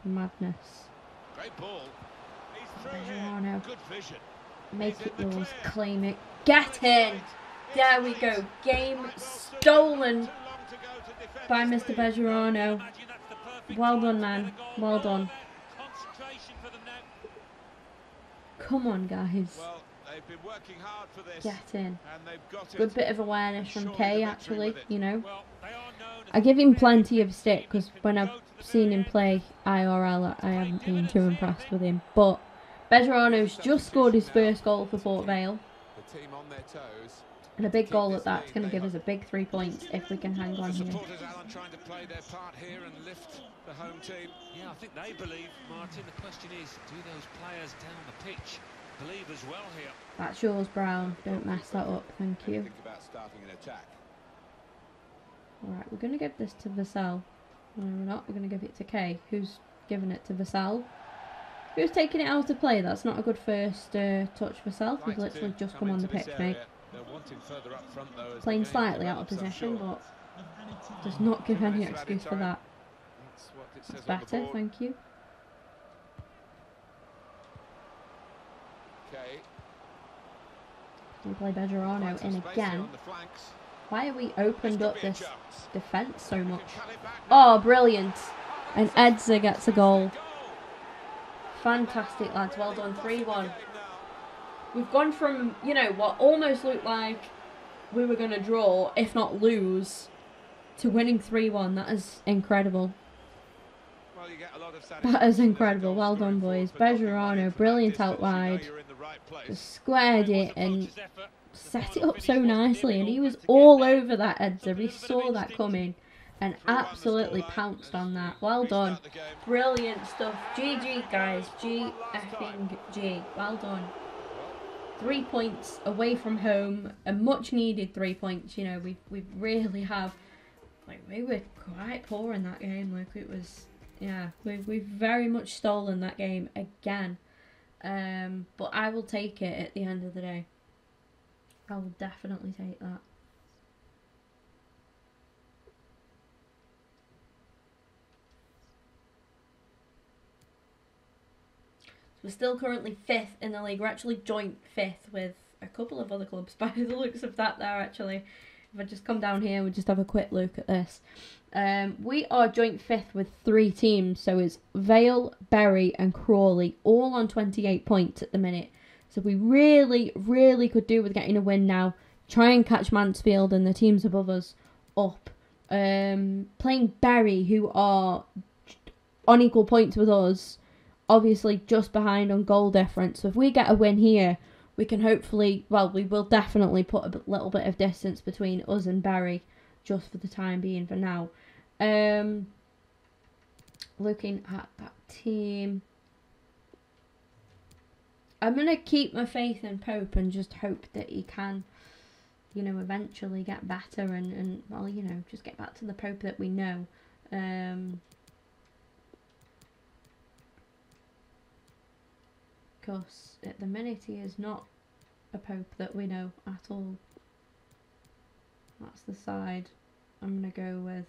madness? Great ball. He's through Bejarano. here. Good vision. Make He's it in the yours, clear. claim it, get in! There we go, game stolen by Mr. Bejarano. Well done, man, well done. Come on, guys, Well, they've been working hard for this, get in. and they've got it. Good bit of awareness from Surely Kay, the victory actually, with it. you know. Well, they are known as I give him plenty of stick, because when I've seen him play IRL, I haven't been too impressed with him. But Bejarano's just scored his first goal for Port Vale, The team on their toes. and a big goal at that's going to give us a big 3 points if we can hang on The here. supporters, Alan, trying to play their part here and lift the home team. Yeah, I think they believe, Martin. The question is, do those players down the pitch believe as well here? That's yours, Brown. Don't mess that up, thank you. Think about starting an attack. Alright, we're going to give this to Vassell. No, we're not. We're going to give it to Kay, who's giving it to Vassell. Who's taking it out of play? That's not a good first touch, Vassell. You've literally just come on the pitch, mate. They're wanting further up front, though, as the Playing game slightly out of develops, I'm possession, sure. but does not give any excuse for that. That's what it says That's on the better, board. thank you. Okay. We play Bejarano Find some in space here again. on the flanks. Why are we opened This up could be a this chance. defence so Can much? cut it back now. Oh, brilliant. And Edza gets a goal. Fantastic, lads. Well done. 3-1. We've gone from, you know, what almost looked like we were going to draw, if not lose, to winning 3-1. That is incredible. Well, you get a lot of That is satisfaction incredible. as a Well goal done, scoring boys. forward, but knocking one in Bejarano, from that brilliant distance, out you know wide. you're in the right place. Just squared it and set it up so nicely. And he was all over that, Edza. He saw that coming and absolutely pounced on that. Well done. Brilliant stuff. GG, guys. G-effing-G. Well done. 3 points away from home. A much needed 3 points. You know, we really have. Like, we were quite poor in that game. Like, it was, yeah, we've very much stolen that game again. But I will take it at the end of the day. I will definitely take that. We're still currently 5th in the league. We're actually joint 5th with a couple of other clubs by the looks of that there, actually. If I just come down here, we'll just have a quick look at this. We are joint 5th with 3 teams. So it's Vale, Bury and Crawley, all on 28 points at the minute. So we really, really could do with getting a win now. Try and catch Mansfield and the teams above us up. Playing Bury, who are on equal points with us. Obviously just behind on goal difference. So if we get a win here, we can hopefully, well, we will definitely put a little bit of distance between us and Bury, just for the time being for now. Looking at that team, I'm going to keep my faith in Pope and just hope that he can, you know, eventually get better and well, you know, just get back to the Pope that we know. Because at the minute he is not a Pope that we know at all. That's the side I'm going to go with.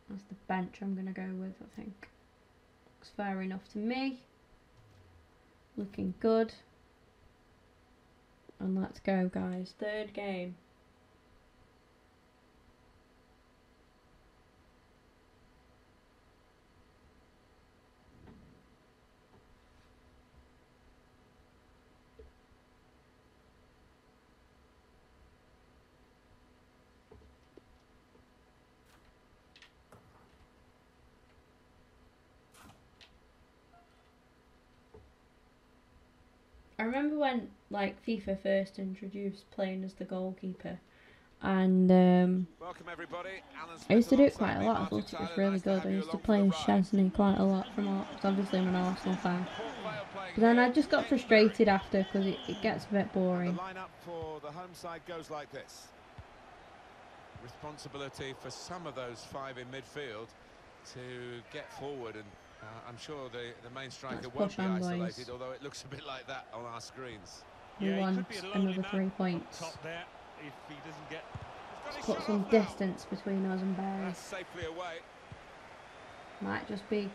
That's the bench I'm going to go with, I think. Looks fair enough to me. Looking good. And let's go, guys. 3rd game. I remember when, like, FIFA first introduced playing as the goalkeeper, And Welcome everybody. Alan I used Smith to do it alongside quite a me, lot. I Martin thought it was Tyler. really Nice to good. have I you used to along play for the as ride. Chesney quite a lot because obviously I'm an Arsenal fan. Port Vale playing But then I here. just got James frustrated Berry. after because it gets a bit And the boring. lineup for the home side goes like this. Responsibility for some of those five in midfield to get forward, and I'm sure the main striker Let's won't push be on, isolated, boys. although it looks a bit like that on our screens. We Yeah, he want could be a lonely another man 3 up points. top there if he doesn't get. He's got his Put shot some off now. distance between us and Barry. That's safely away. Might just be,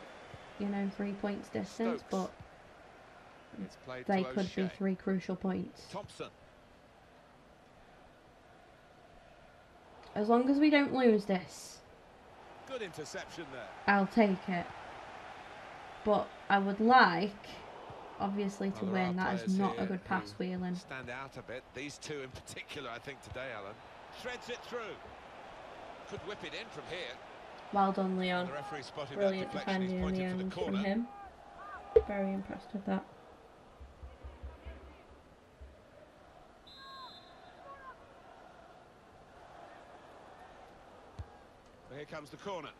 3 points distance, Stokes. but It's played they to could be O'Shea. 3 crucial points. Thompson. As long as we don't lose this, Good interception there. I'll take it. But I would like, obviously, to Well, there win. are That is players not a here good pass who wheeling. stand out a bit. These two in particular, I think, today, Alan. Threads it through. Could whip it in from here. Well done, Leon. The referee spotted Brilliant that deflection. He's defending in the pointed for the end from corner. him. Very impressed with that. Well, here comes the corner.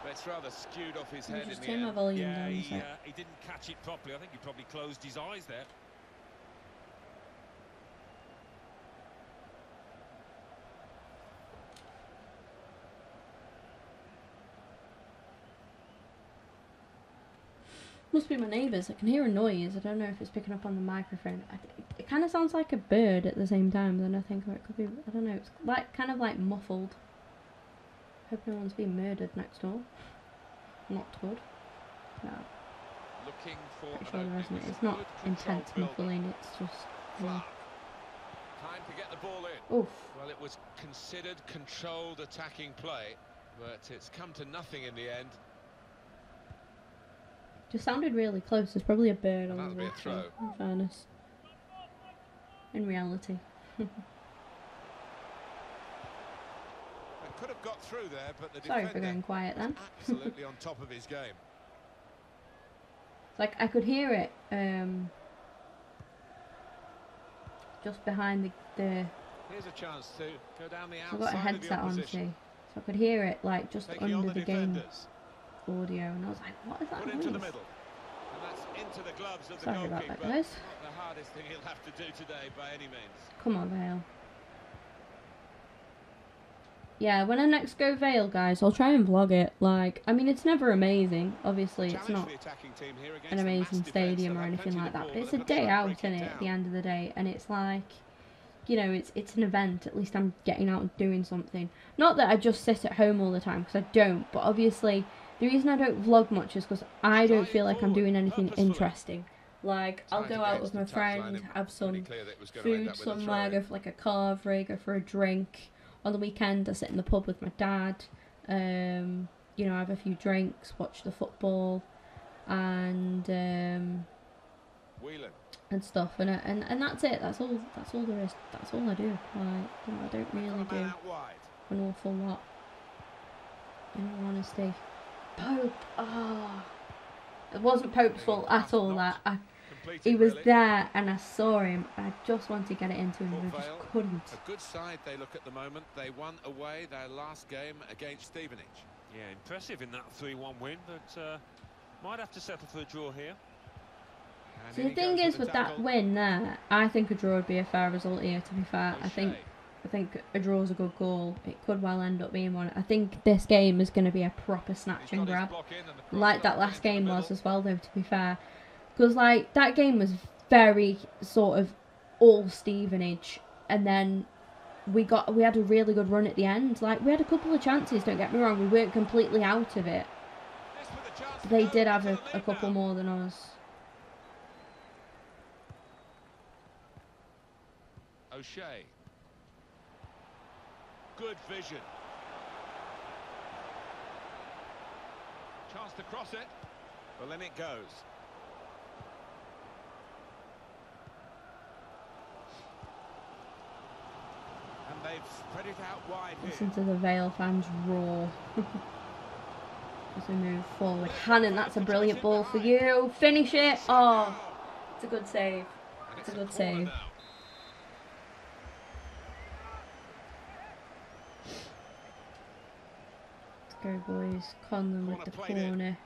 But it's rather skewed off his head in Just the turn my end. volume Yeah, down a sec. he didn't catch it properly. I think he probably closed his eyes there. Must be my neighbours. I can hear a noise. I don't know if it's picking up on the microphone. It kind of sounds like a bird at the same time. Then I think it could be. I don't know. It's like kind of like muffled. Hope no one's being murdered next door. Not good. No. Looking for Pretty an sure there opening. isn't. It's not Good intense controlled build-up. muffling. It's just. Clark. Time to get the ball in. Oof. Well, it was considered controlled attacking play, but it's come to nothing in the end. Just sounded really close. There's probably a bird on That'll the be a roof. throw. In fairness. In reality. They could have got through there, but the Sorry for defender going quiet then. absolutely on top of his game. It's like I could hear it just behind the Here's a chance to go down the I've got a outside of the headset on, see, opposition. so I could hear it like just Taking on under the the game defenders. audio, and I was like, what is that Put into the noise? middle. And that's into the gloves of the Sorry about goalkeeper. that, guys. Not the hardest thing he'll have to do today by any means. Come on, Vale. Yeah, when I next go Vale, guys, I'll try and vlog it. Like, I mean, it's never amazing. Obviously, it's Challenge not for the attacking team here against an the amazing mass stadium defence. or They'll have anything plenty like of that, ball, but it's but a they've got to day try and out, break isn't it, it at the down. end of the day, and it's like, it's an event. At least I'm getting out and doing something. Not that I just sit at home all the time, because I don't, but obviously the reason I don't vlog much is because I don't feel like I'm doing anything interesting. Like, I'll go out with my friends, have some food somewhere, go for like a carve rig, go for a drink. On the weekend, I sit in the pub with my dad, have a few drinks, watch the football, and stuff, and that's it. That's all there is. That's all I do. Like, I don't really do an awful lot. In all honesty, Pope. It wasn't Pope's fault at all. He was there, and I saw him. I just wanted to get it into him, but I just couldn't. A good side they look at the moment. They won away their last game against Stevenage. Yeah, impressive in that 3-1 win, but might have to settle for a draw here. And See, in the he thing goes is, with with the that tackle. win there, I think a draw would be a fair result here, to be fair. I O'Shea. think a draw is a good goal. It could well end up being one. I think this game is going to be a proper snatch He's and got his grab. block in and the cross Like that goes last into the game middle. was as well, though, to be fair. Because, like, that game was very sort of all Stevenage. And then we had a really good run at the end. Like, we had a couple of chances, don't get me wrong. We weren't completely out of it. This with a chance to They go did have into a the lead couple now. more than us. O'Shea. Good vision. Chance to cross it. Well, then it goes. And they've spread it out wide here. Listen to the Vale fans roar. As we move forward. Hannon, that's a brilliant ball for you. Finish it. Oh, it's a good save. And It's a corner good save. now. Go boys. Conlon with the corner.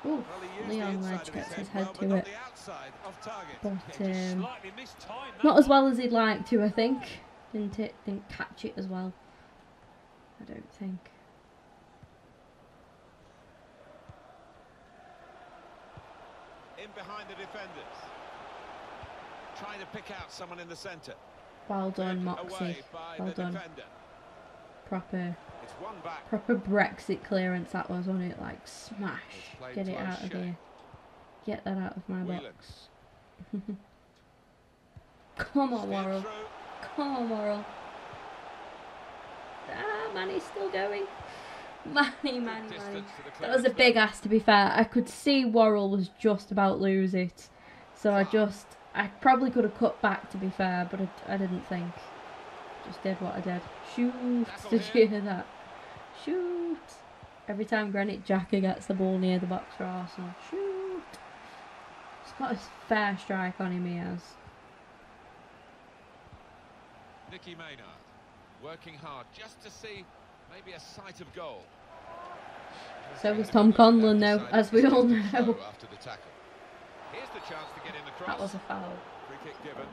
Ooh, Well, he used the Leon inside Ledge of gets his well, head but to not it. the outside, off target. But Just slightly mistimed that not as one. well as he'd like to, I think. Didn't catch it as well. I don't think. In behind the defenders. Trying to pick out someone in the centre. Well done, Away Moxie. by Well the done. defender. Proper It's one back. Brexit clearance that was on it. Like smash. It's played Get it to out of O'Shea. here. Get that out of my Whelan. box. Come on, Steered Worrell. through. Come on, Worrell. Ah, Manny's still going. Manny. Distance to the That was a clearance big man. ass, to be fair. I could see Worrell was just about lose it. So I probably could have cut back, to be fair, but I didn't think. Just did what I did. Shoot. Tackle Did here. you hear that? Shoot. Every time Granit Xhaka gets the ball near the box for Arsenal. Shoot. He's got a fair strike on him, he has. Nicky Maynard working hard just to see maybe a sight of goal. So was Tom Conlon, though, Decided as we to all go know. after the tackle. Here's the chance to get in the cross. That was a foul. Free kick given.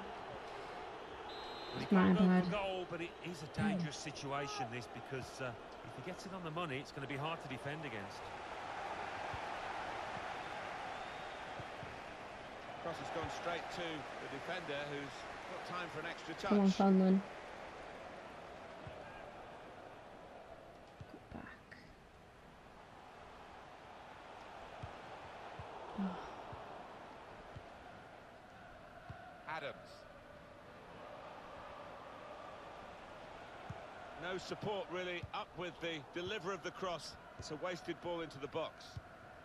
It's my Can't go bad. for goal, but it is a dangerous situation, this, because if he gets it on the money, it's going to be hard to defend against. Cross has gone straight to the defender, who's got time for an extra touch. Come on, Conlon. Go back. Oh. Adams. No support really up with the deliver of the cross. It's a wasted ball into the box.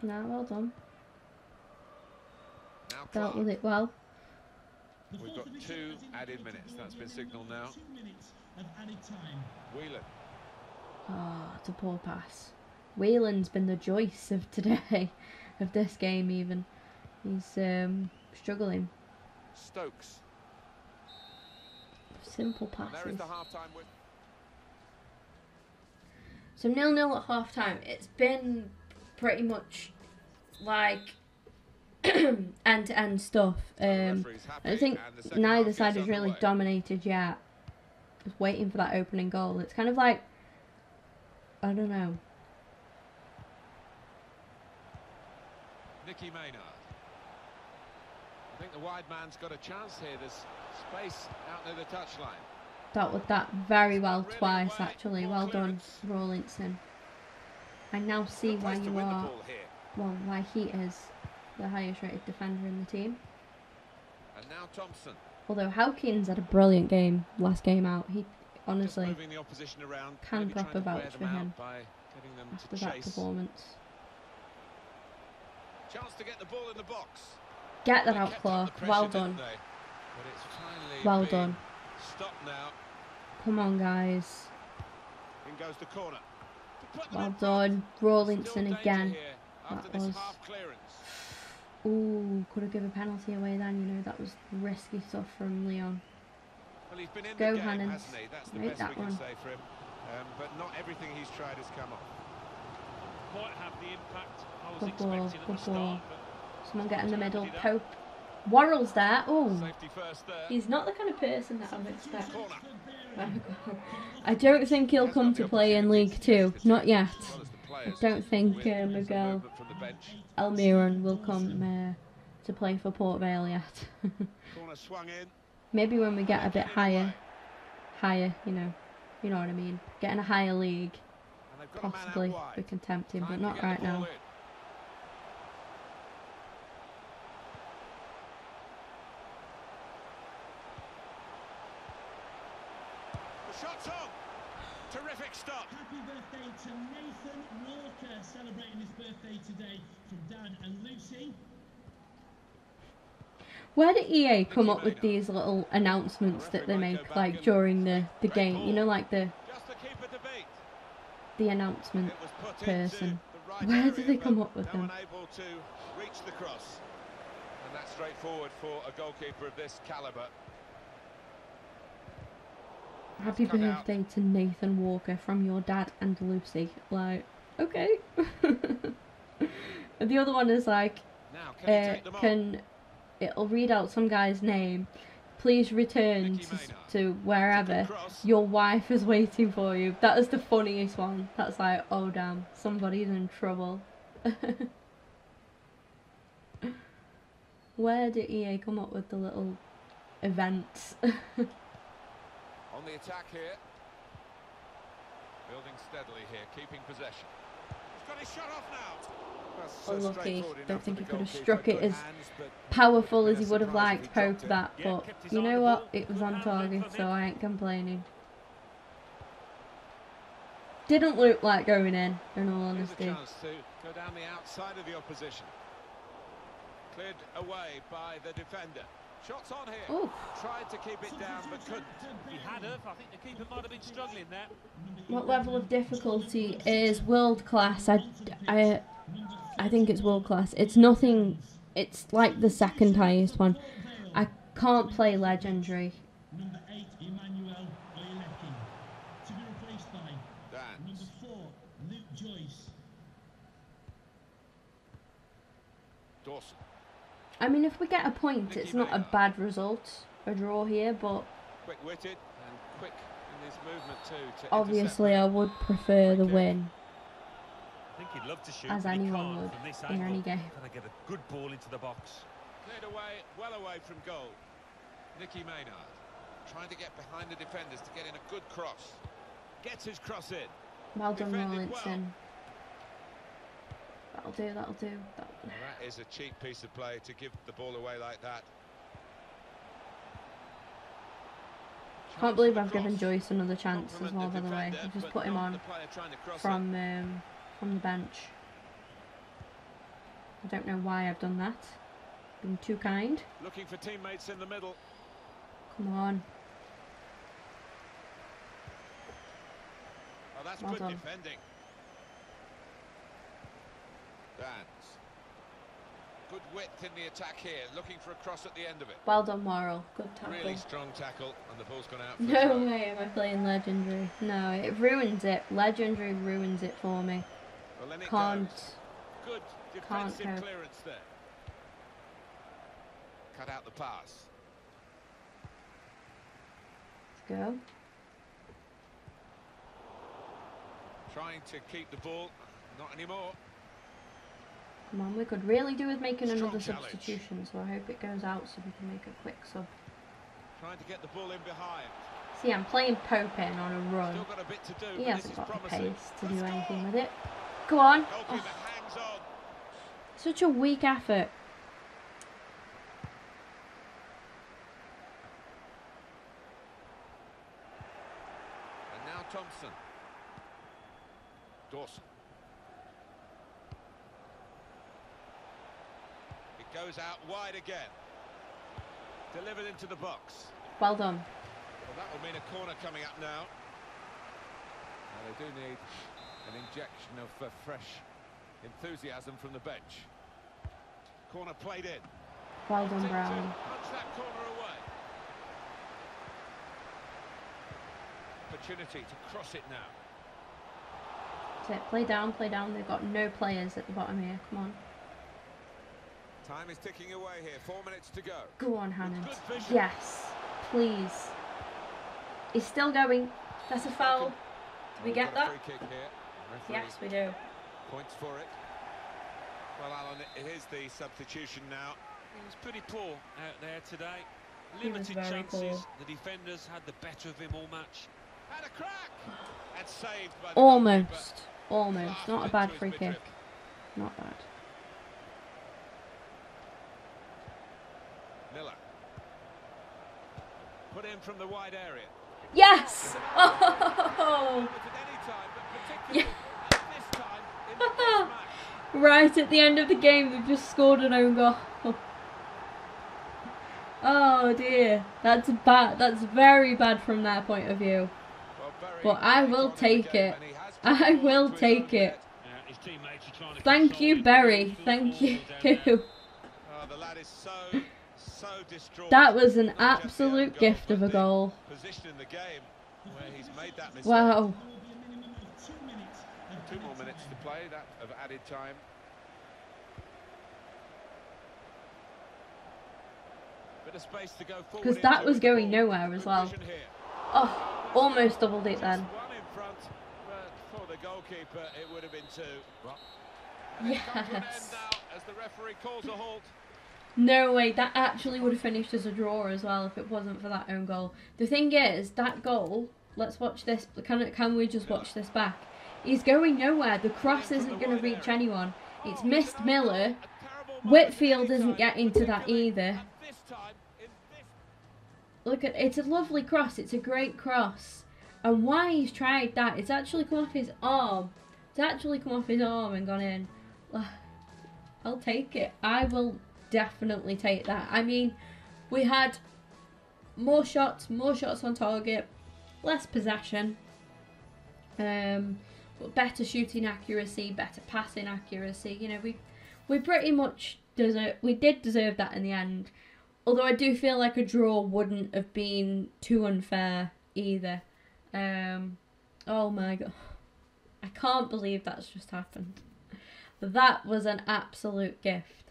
No, well done. Now Dealt Clark. with it well. We've got 2 added minutes. That's been signalled now. 2 minutes of added time. Whelan. Oh, it's a poor pass. Whelan's been the Joyce of today, of this game even. He's struggling. Stokes. Simple And there is passes. the half-time win. So 0-0 at half time. It's been pretty much like end-to-end stuff. I don't think neither side has really dominated yet. Just waiting for that opening goal. It's kind of like, I don't know. Nicky Maynard. I think the wide man's got a chance here. There's space out near the touchline. Dealt with that very well twice, actually. Well done, Rawlinson. I now see why you are, well, why he is the highest rated defender in the team. And now Thompson. Although Howkins had a brilliant game last game out. He honestly Moving the opposition around, can maybe proper trying to wear vouch them for out him by getting them after to that chase. performance. Chance to get the ball in the box. Get that They out, kept up Clark. the Well pressure, done. didn't they? But it's finally Well being done. stopped now. Come on, guys. In goes the corner. To put them Well in front. done. Still Rawlinson danger again. here after That this was... half clearance. Ooh, could have given a penalty away then. You know, that was risky stuff from Leon. Well, he's been in Go, the game, Hannans. hasn't he? That's the Make best that we can one. say for him. But not everything he's tried has come off. Quite have the impact I was Good ball, expecting at good the start. ball. But Someone get in the middle. unfortunately Pope. Worrell's there. Oh, Safety first there. he's not the kind of person that I would expect. Corner. I don't think he'll come to play in League Two. Not yet. As well as the I players don't think with some Miguel movement from the bench. Almiron will come to play for Port Vale yet. Corner swung in. Maybe when we get a bit Away. higher, you know what I mean. Get in a higher league, And they've got a man out possibly wide. we can tempt him, Time but to not get the right ball now. in. The shot's on. Terrific stop. Happy birthday to Nathan Walker, celebrating his birthday today from Dad and Lucy. Where did EA come up with these little announcements that they make, like during the game? You know, like the Just to keep a debate. announcement It was put person. into the right Where area, did they come but up with no them? one able to reach the cross. And that's straightforward for a goalkeeper of this calibre. Happy Cut out. birthday to Nathan Walker from your dad and Lucy. Like, Okay. The other one is like, Now, can he take them on? it'll read out some guy's name. Please return to wherever. Your wife is waiting for you. That is the funniest one. That's like, oh damn, somebody's in trouble. Where did EA come up with the little events? On the attack here. Building steadily here, keeping possession. He's got his shot off now. Unlucky. Don't think he could have struck it as powerful as he would have liked Pope that, but you know what? It was on target, so I ain't complaining. Didn't look like going in all honesty. Chance to go down the outside of the opposition. Cleared away by the defender. Shots on here. Ooh. Tried to keep it down, but couldn't. He had her. I think the keeper might have been struggling there. What level of difficulty is world class? I think it's world class. It's nothing. It's like the second highest one. I can't play legendary. Number 8, Emmanuel Oyelecki. To be replaced by number 4, Luke Joyce. Dawson. I mean, if we get a point, it's not a bad result. A draw here, but Quick-witted and quick in his movement too. To obviously I would prefer the win. I think he'd love to shoot, As but he anyone can't would from this in angle. any game. Gotta get a good ball into the box. Cleared away, well away from goal. Nicky Maynard trying to get behind the defenders to get in a good cross. Gets his cross in. Well done, Defended Rawlinson. That'll do, that'll do. Well, that is a cheap piece of play to give the ball away like that. Can't believe I've given Joyce another chance as well, by the way. I've just put him on from the bench. I don't know why I've done that. Been too kind. Looking for teammates in the middle. Come on. Oh, that's Well good done. defending. Dance. Good width in the attack here. Looking for a cross at the end of it. Well done, Morrill. Good tackle. Really strong tackle, and the ball's gone out. For No a throw. way am I playing Legendary. No, it ruins it. Legendary ruins it for me. Well, then it Can't. goes. Good Can't defensive cope. clearance there. Cut out the pass. Let's go. Trying to keep the ball. Not anymore. Come on, we could really do with making Strong another challenge. substitution, so I hope it goes out so we can make a quick sub. Trying to get the ball in behind. See, I'm playing Pope in on a run. Still got a bit to do. He but hasn't this is got the promising. pace to do anything with it. Go on. Goalkeeper Oh, hangs on. such a weak effort. And now Thompson. Dawson. It goes out wide again. Delivered into the box. Well done. Well, that will mean a corner coming up now. Now they do need an injection of fresh enthusiasm from the bench. Corner played in. Well done, Seek to Brown. punch that corner away. Opportunity to cross it now. That's it. Play down, play down. They've got no players at the bottom here. Come on. Time is ticking away here. 4 minutes to go. Go on, Hammond. good vision. Yes. Please. He's still going. That's a foul. Did we We've get got a that? free kick here. Referee Yes, we do. points for it. Well, Alan, it is the substitution now. He was pretty poor out there today. He was Limited very chances. poor. The defenders had the better of him all match. Had a crack. And saved by the Almost. Almost. Laughed Not a into bad his free kick. midriff. Not bad. Miller. Put in from the wide area. Yes! Oh! At any time, but Yeah. particularly at this time in the test match. Right at the end of the game, we've just scored an own goal. Oh dear. That's bad. That's very bad from their point of view. Well, very But I late will on in the take game, it. and he has I put the ball will into his take own it. net. His teammates are trying to Thank console you, him. Berry. Full Thank forward down there. you. Oh, the lad is so distraught. That was an Not just the own absolute goal, gift but of a the goal. Position in the game where he's made that mistake. Wow. There will be a minimum of 2 minutes of 2 more minutes to play, that of added time. Bit of space to go forward. Because that was going nowhere as well. Oh, almost doubled it then. One in front, but for the goalkeeper, it would have been 2. Yes. As the referee calls a halt. No way, that actually would have finished as a draw as well if it wasn't for that own goal. The thing is, that goal, let's watch this, can we just watch this back? He's going nowhere, the cross isn't going to reach anyone. It's missed Miller, Whitfield isn't getting to that either. Look at, it's a lovely cross, it's a great cross. And why he's tried that, it's actually come off his arm. It's actually come off his arm and gone in. I'll take it. I will definitely take that. I mean, we had more shots on target, less possession, but better shooting accuracy, better passing accuracy. You know, we pretty much did deserve that in the end. Although I do feel like a draw wouldn't have been too unfair either. Oh my god, I can't believe that's just happened. That was an absolute gift.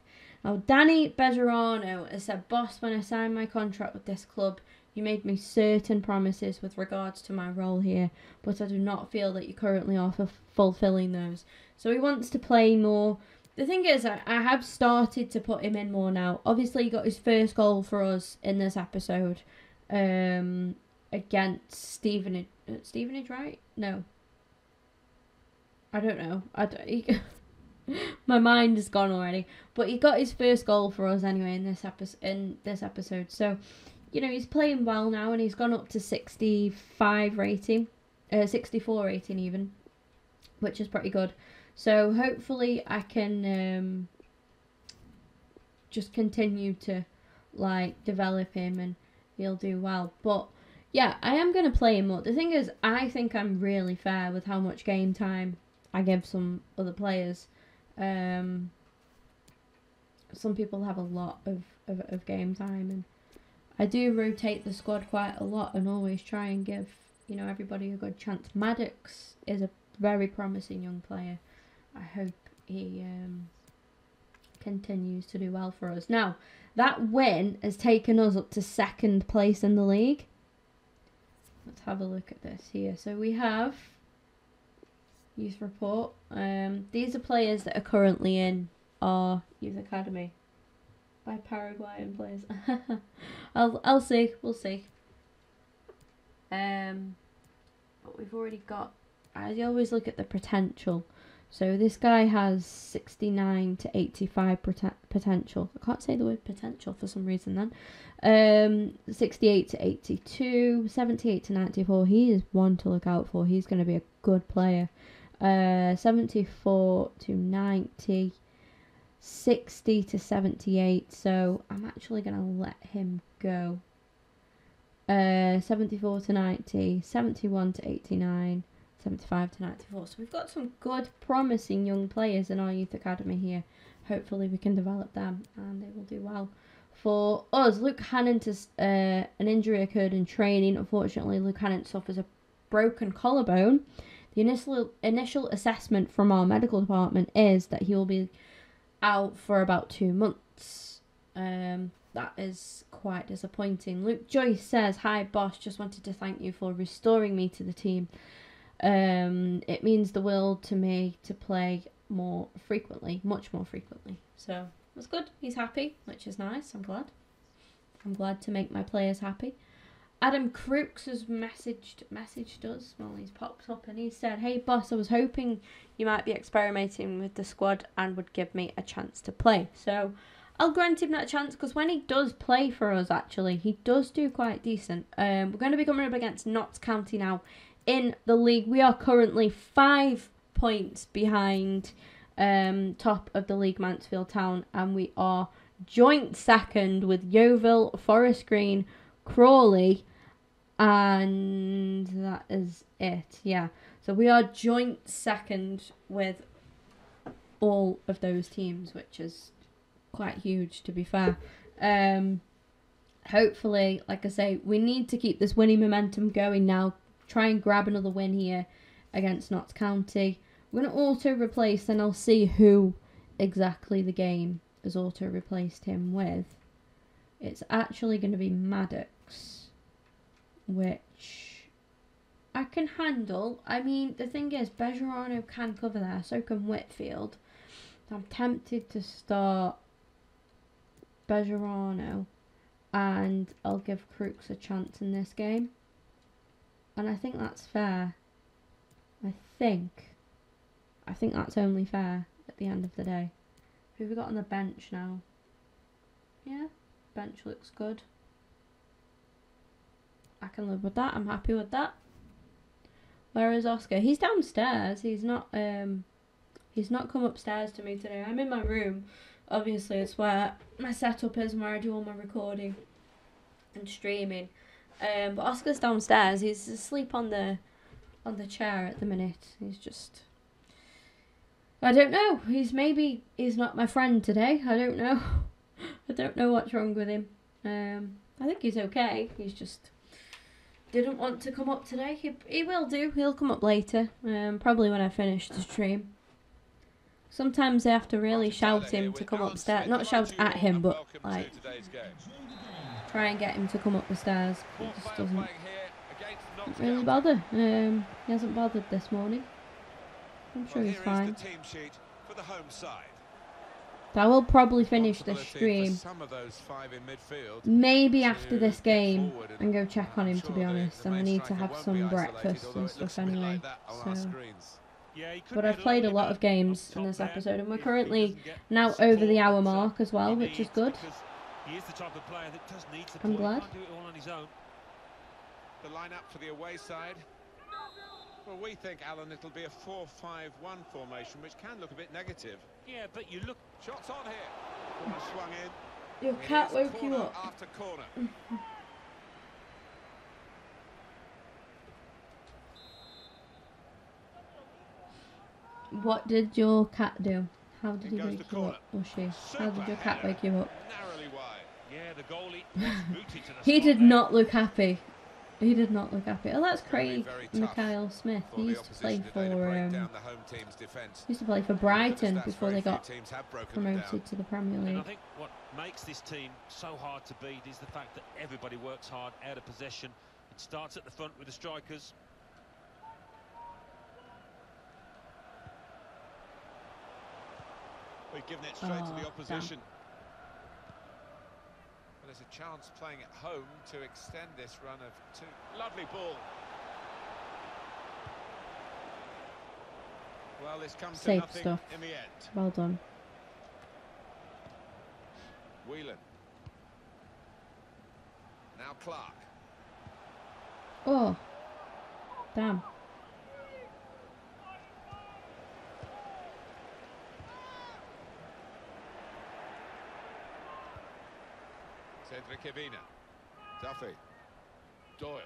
Now, Danny Bejarano has said, "Boss, when I signed my contract with this club, you made me certain promises with regards to my role here, but I do not feel that you currently are fulfilling those." So he wants to play more. The thing is, I have started to put him in more now. Obviously, he got his first goal for us in this episode against Stevenage, right? No. I don't know. My mind is gone already. But he got his first goal for us anyway in this episode. So, you know, he's playing well now and he's gone up to 65 rating. 64 rating even. Which is pretty good. So hopefully I can just continue to like develop him and he'll do well. But yeah, I am going to play him more. The thing is, I think I'm really fair with how much game time I give some other players. Some people have a lot of game time, and I do rotate the squad quite a lot and always try and give, you know, everybody a good chance. Maddox is a very promising young player. I hope he continues to do well for us. Now, that win has taken us up to 2nd place in the league. Let's have a look at this here. So we have youth report. These are players that are currently in our youth academy by Paraguayan players. I'll see. We'll see. But we've already got. I always look at the potential. So this guy has 69 to 85 potential. I can't say the word potential for some reason then. 68 to 82, 78 to 94. He is one to look out for. He's going to be a good player. 74 to 90, 60 to 78. So I'm actually going to let him go. 74 to 90, 71 to 89. 75 to 94. So we've got some good, promising young players in our youth academy here. Hopefully we can develop them and they will do well. For us, Luke Hannon, an injury occurred in training. Unfortunately, Luke Hannon suffers a broken collarbone. The initial assessment from our medical department is that he will be out for about 2 months. That is quite disappointing. Luke Joyce says, "Hi boss, just wanted to thank you for restoring me to the team. It means the world to me to play more frequently, much more frequently." So that's good. He's happy, which is nice. I'm glad to make my players happy. Adam Crooks has messaged us. Well, he's popped up and he said, "Hey boss, I was hoping you might be experimenting with the squad and would give me a chance to play." So I'll grant him that chance, because when he does play for us, actually, he does do quite decent. We're going to be coming up against Notts County now. In the league, we are currently 5 points behind top of the league, Mansfield Town, and we are joint 2nd with Yeovil, Forest Green, Crawley, and that is it. Yeah, so we are joint 2nd with all of those teams, which is quite huge, to be fair. Hopefully, like I say, we need to keep this winning momentum going now. Try and grab another win here against Notts County. I'm going to auto-replace, then I'll see who exactly the game has auto-replaced him with. It's actually going to be Maddox, which I can handle. I mean, the thing is, Bejarano can cover there, so can Whitfield. I'm tempted to start Bejarano, and I'll give Crooks a chance in this game. And I think that's fair. I think that's only fair at the end of the day. Who have we got on the bench now? Yeah, bench looks good. I can live with that. I'm happy with that. Where is Oscar? He's downstairs. He's not come upstairs to me today. I'm in my room. Obviously, it's where my setup is and where I do all my recording and streaming. But Oscar's downstairs. He's asleep on the chair at the minute. He's just, I don't know. He's not my friend today. I don't know. I don't know what's wrong with him. I think he's okay. He's just didn't want to come up today. He will do. He'll come up later. Probably when I finish the stream. Sometimes I have to really shout him to come upstairs. Not shout at him, but like try and get him to come up the stairs. He just doesn't really bother. He hasn't bothered this morning. I'm sure he's fine. I will probably finish the stream maybe after this game and go check on him, to be honest. And I need to have some breakfast and stuff anyway. So. But I've played a lot of games in this episode, and we're currently now over the hour mark as well, which is good. I'm glad. The lineup for the away side. Well, we think, Alan, it'll be a 4-5-1 formation, which can look a bit negative. Yeah, but you look... Shots on here. Corner swung in. Your cat woke you up. After corner. What did your cat do? How did he wake you up? Or she? How did your cat wake you up? Narrowly wide. Yeah, the goalie was booted to the He spot did there. not look happy. He did not look happy. Oh, that's Craig Mikhail Smith. He used to play for Brighton before they got promoted to the Premier And I League. think what makes this team so hard to beat is the fact that everybody works hard out of possession. It starts at the front with the strikers. We've given it straight to the opposition. But there's a chance playing at home to extend this run of two. Lovely ball. Well, this comes to Safe nothing stuff. in the end. Well done. Whelan. Now Clark. Oh, damn. Cedric Evina. Duffy. Doyle.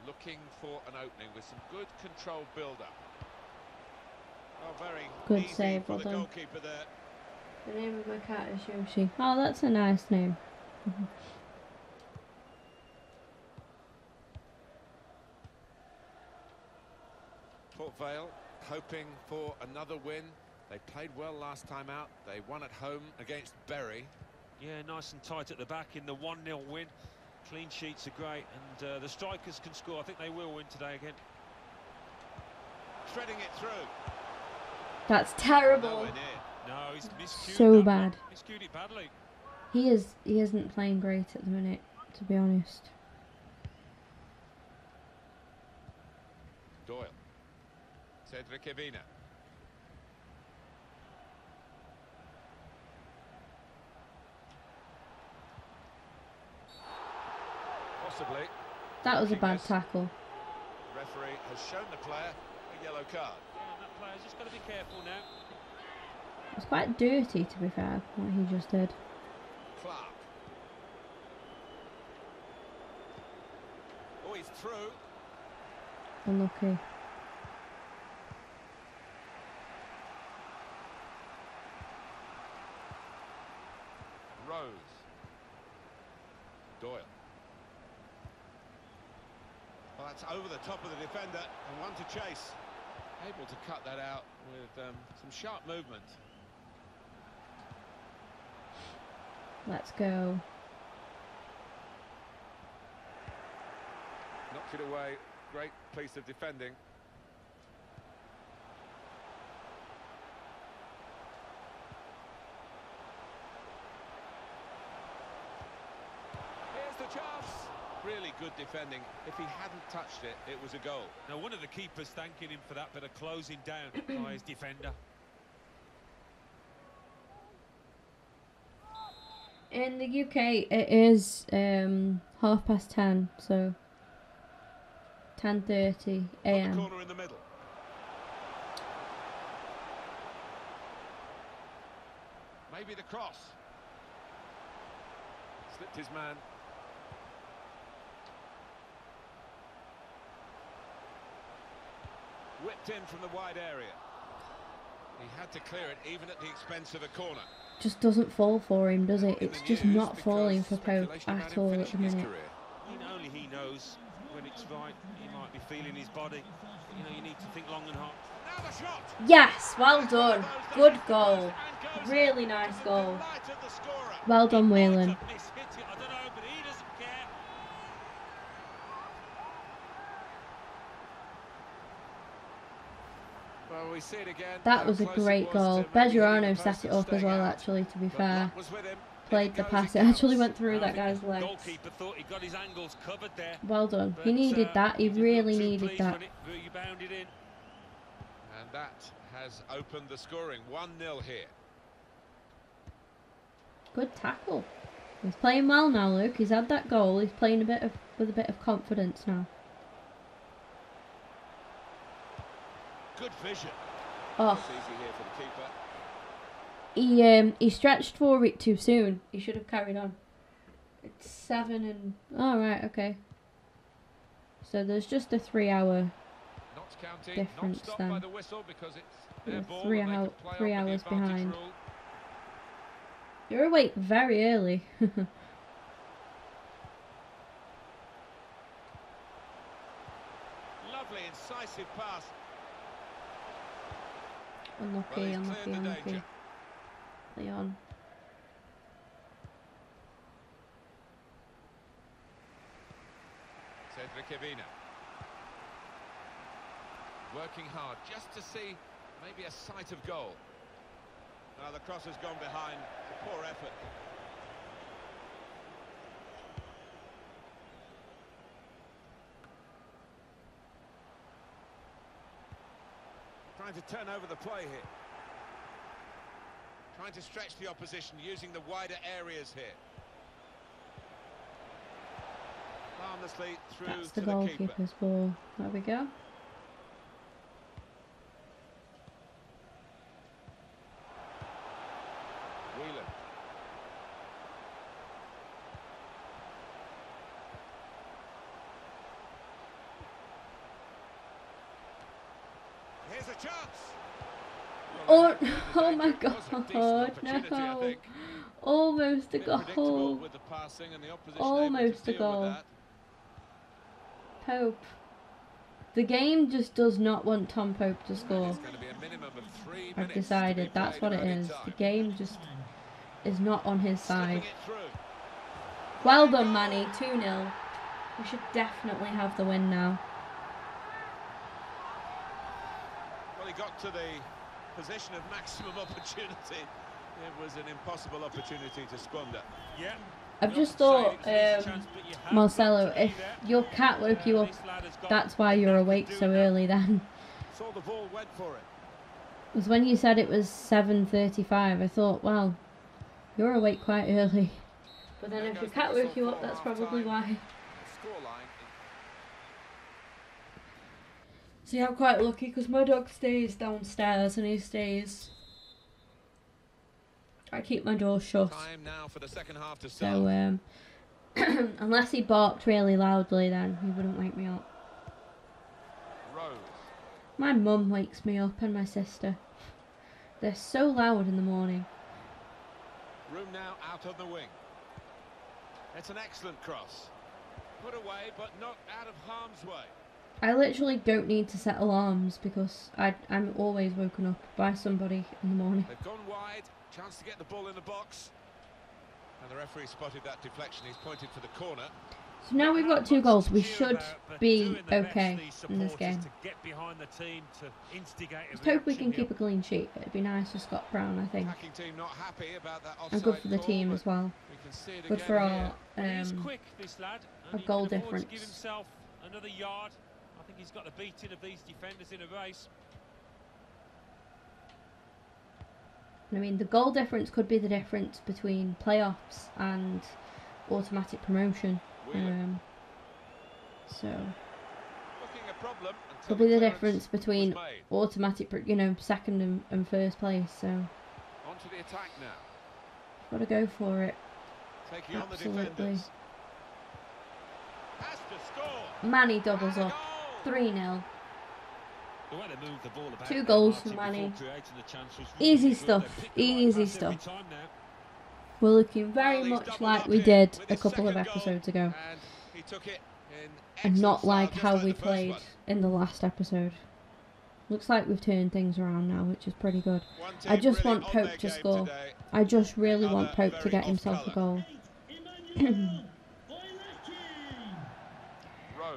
Looking for an opening with some good controlled build-up. Oh, very Good easy save, for well the done. goalkeeper there. The name of my cat is Yoshi. Oh, that's a nice name. Port Vale hoping for another win. They played well last time out. They won at home against Bury. Yeah, nice and tight at the back in the 1-0 win. Clean sheets are great, and the strikers can score. I think they will win today again. Threading it through. That's terrible. Nowhere near. No, he's miscued So that bad. one. Miscued it badly. He isn't playing great at the minute, to be honest. Doyle. Cedric Evina. Possibly. That was a bad This. tackle. Referee has shown the player a yellow card. Yeah, and that player's just got to be careful now. It's quite dirty, to be fair, what he just did. Clark. Oh, he's through. Unlucky. Rose. Doyle. Well, that's over the top of the defender and one to chase. Able to cut that out with some sharp movement. Let's go. Knocked it away. Great piece of defending. Here's the chance. Really good defending. If he hadn't touched it, it was a goal. Now, one of the keepers thanking him for that bit of closing down by his defender. In the UK, it is 10:30, so 10:30 a.m. Corner in the middle. Maybe the cross. Slipped his man. Whipped in from the wide area. He had to clear it even at the expense of a corner. Just doesn't fall for him, does it? It's just not falling for Pope at all at the minute. Only he knows when it's right. He might be feeling his body. You know, you need to think long and hard. Now the shot. Yes, well done. Good goal. Really nice goal. Well done, Whelan. Well, we see it again. That was a great goal. Bejarano set it up as well, actually, to be fair. Played the pass. It actually went through that guy's legs. Well done. He needed that. He really needed that. And that has opened the scoring. 1-0 here. Good tackle. He's playing well now, Luke. He's had that goal. He's playing with a bit of confidence now. Good vision. Oh. It's easy here for the keeper. He stretched for it too soon. He should have carried on. It's 7 and... Oh, right, okay. So there's just a 3-hour difference then. By the whistle because it's We're 3 hours behind. You're awake very early. Lovely, incisive pass. Unlucky, unlucky. Leon. Cedric. Working hard just to see maybe a sight of goal. Now the cross has gone behind. It's a poor effort. Trying to turn over the play here. Trying to stretch the opposition using the wider areas here. Harmlessly through That's the to the keeper. goalkeeper's ball. There we go. Whelan. Here's a chance. Oh, oh my God, no. Almost a goal. With the passing and the opposition Almost a goal. Pope. The game just does not want Tom Pope to score. I've decided that's what it is. The game just is not on his side. Well done, Manny. 2-0. We should definitely have the win now. Well, he got to the position of maximum opportunity. It was an impossible opportunity to squander. Yeah. I've just thought, Marcelo, if your cat woke you up, that's why you're awake so early then. Saw the ball, went for it. Was when you said it was 7:35, I thought, well, you're awake quite early. But then if your cat woke you up, that's probably why. See, I'm quite lucky because my dog stays downstairs and he stays... I keep my door shut. Time now for the second half to start. So, unless he barked really loudly, then he wouldn't wake me up. Rose. My mum wakes me up and my sister. They're so loud in the morning. Room now out on the wing. It's an excellent cross. Put away, but not out of harm's way. I literally don't need to set alarms because I'm always woken up by somebody in the morning. They've gone wide, chance to get the ball in the box. And the referee spotted that deflection, he's pointed for the corner. So now we've got 2 goals, we should be okay in this game. Just hope we can keep a clean sheet. It'd be nice for Scott Brown, I think. Team not happy about that and good for the team as well. Good for our goal difference. Give himself another yard. I think he's got the beating of these defenders in a race. I mean, the goal difference could be the difference between playoffs and automatic promotion. So could be the difference between automatic, you know, second and first place. So onto the attack now. Got to go for it. Taking Absolutely. Has to score. Manny doubles up. 3-0. 2 goals for Manny. Easy stuff. Easy stuff. We're looking very much like we did a couple of episodes ago. And not like how we played in the last episode. Looks like we've turned things around now, which is pretty good. I just want Pope to score. I just really want Pope to get himself a goal.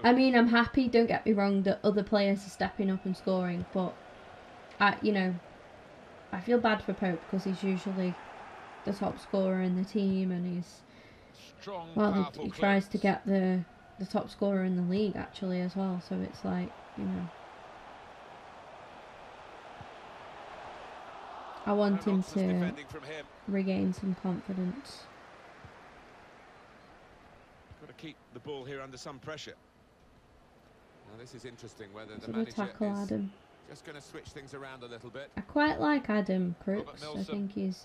I mean, I'm happy, don't get me wrong, that other players are stepping up and scoring, but, you know, I feel bad for Pope because he's usually the top scorer in the team, and he's, well, he tries to get the top scorer in the league, actually, as well, so it's like, you know. I want him to regain some confidence. Got to keep the ball here under some pressure. Now this is interesting whether the manager tackle is Adam. Just going to switch things around a little bit. I quite like Adam Crooks. I think he's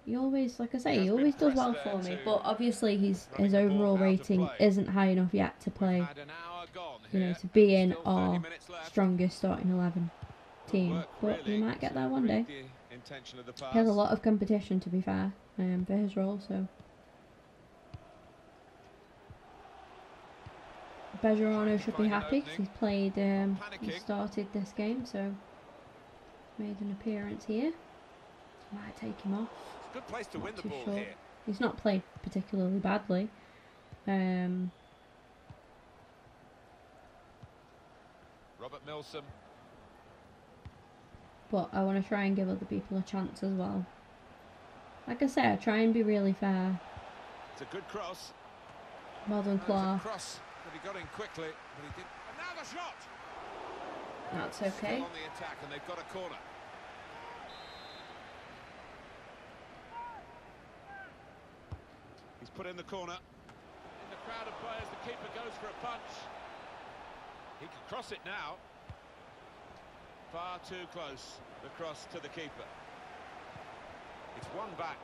he always, like I say, he always does well for me. But obviously his overall rating isn't high enough yet to play, you know, to be in our strongest starting 11 team. But he might get there one day. He has a lot of competition, to be fair, for his role. So Bejarano should be happy because he's played. He started this game, so made an appearance here. Might take him off. Good place to win the ball sure. here. He's not played particularly badly. Robert Milsom. But I want to try and give other people a chance as well. Like I say, I try and be really fair. It's a good cross. Well done, Clark. Cross, but he got in quickly, but he did. And now the shot. That's okay. Still on the attack, and they've got a corner. He's put in the corner. In the crowd of players, the keeper goes for a punch. He can cross it now. Far too close, the cross to the keeper. It's one back.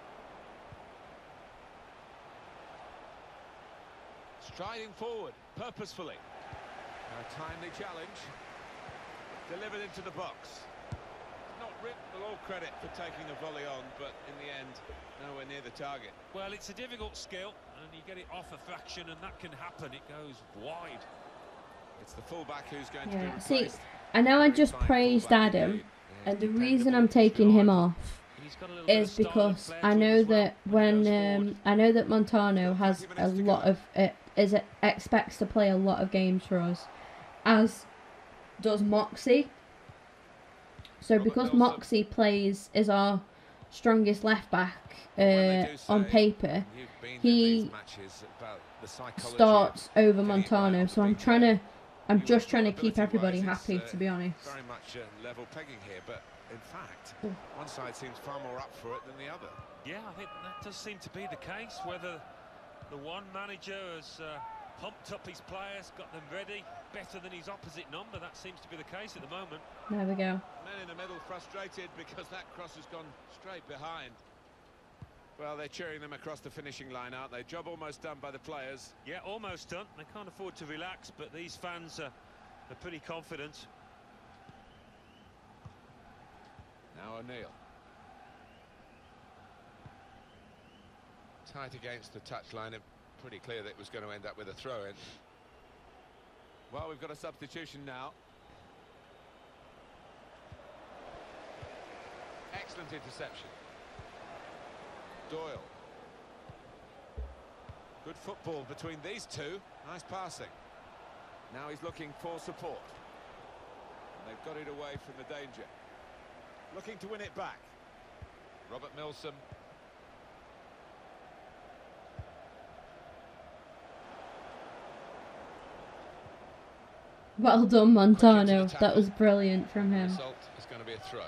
Striding forward, purposefully. A timely challenge. Delivered into the box. Not ripped with all credit for taking the volley on, but in the end, nowhere near the target. Well, it's a difficult skill, and you get it off a fraction, and that can happen. It goes wide. It's the fullback who's going to be replaced. See, I know I just praised Adam, and the reason I'm taking him off is because I know that when I know that Montano has a lot of expects to play a lot of games for us, as does Moxie. So because Moxie is our strongest left back on paper, he starts over Montano. So I'm just trying to keep everybody happy, to be honest. Very much level pegging here, but in fact, one side seems far more up for it than the other. Yeah, I think that does seem to be the case. Whether the one manager has pumped up his players, got them ready better than his opposite number, that seems to be the case at the moment. There we go. Men in the middle frustrated because that cross has gone straight behind. Well, they're cheering them across the finishing line, aren't they? Job almost done by the players. Yeah, almost done. They can't afford to relax, but these fans are pretty confident. Now O'Neill. Tight against the touchline. Pretty clear that it was going to end up with a throw-in. Well, we've got a substitution now. Excellent interception. Doyle. Good football between these two. Nice passing. Now he's looking for support. And they've got it away from the danger. Looking to win it back. Robert Milsom. Well done, Montano. That was brilliant from him. Result is going to be a throw.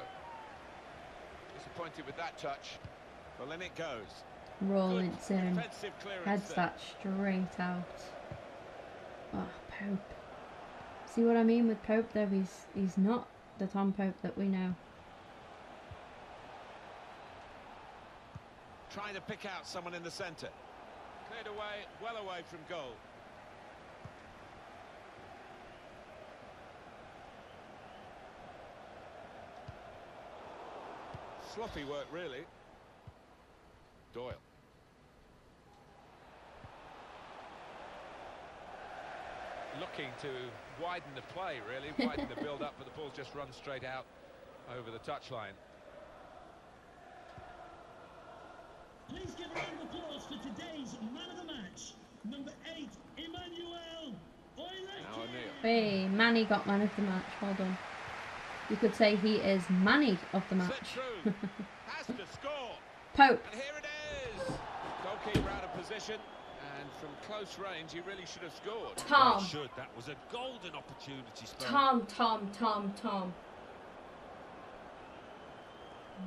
Disappointed with that touch. Well, in it goes. Rawlinson heads that straight out. Oh, Pope. See what I mean with Pope though? He's not the Tom Pope that we know. Trying to pick out someone in the centre. Cleared away, well away from goal. Sloppy work, really. Doyle. Looking to widen the play, really, widen the build-up, but the ball just runs straight out over the touchline. Please give a round of applause for today's man of the match, number 8, Emmanuel Oilecki. Hey, Manny got man of the match. Well done. You could say he is Manny of the match. Has to score. Pope. And here it is. Goalkeeper out of position, and from close range, he really should have scored. Tom. Should. That was a golden opportunity. Tom.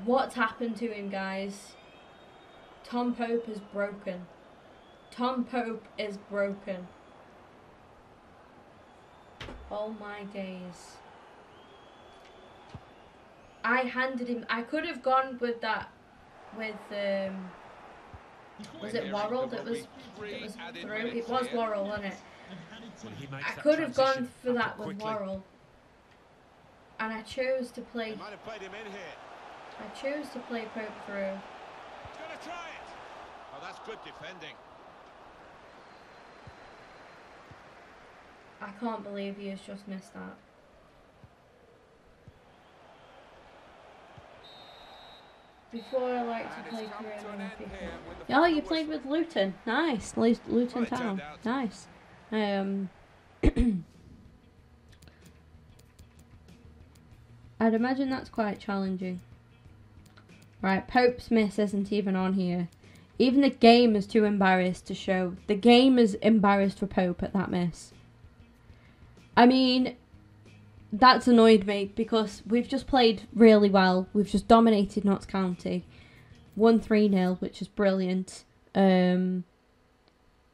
What's happened to him, guys? Tom Pope is broken. Tom Pope is broken. Oh my days. I handed him. I could have gone with that. With was it Worrell that was through? It was Worrell, wasn't it? I could have gone for that with Worrell, and I chose to play. They might have played him in here. I chose to play Pope through. He's going to try it. Oh, that's good defending. I can't believe he has just missed that. Before I like to play career people. Oh, you played with Luton. Nice. Luton Town. Nice. I'd imagine that's quite challenging. Right, Pope's miss isn't even on here. Even the game is too embarrassed to show. The game is embarrassed for Pope at that miss. I mean, that's annoyed me because we've just played really well. We've just dominated Notts County. Won 3-0, which is brilliant. I'm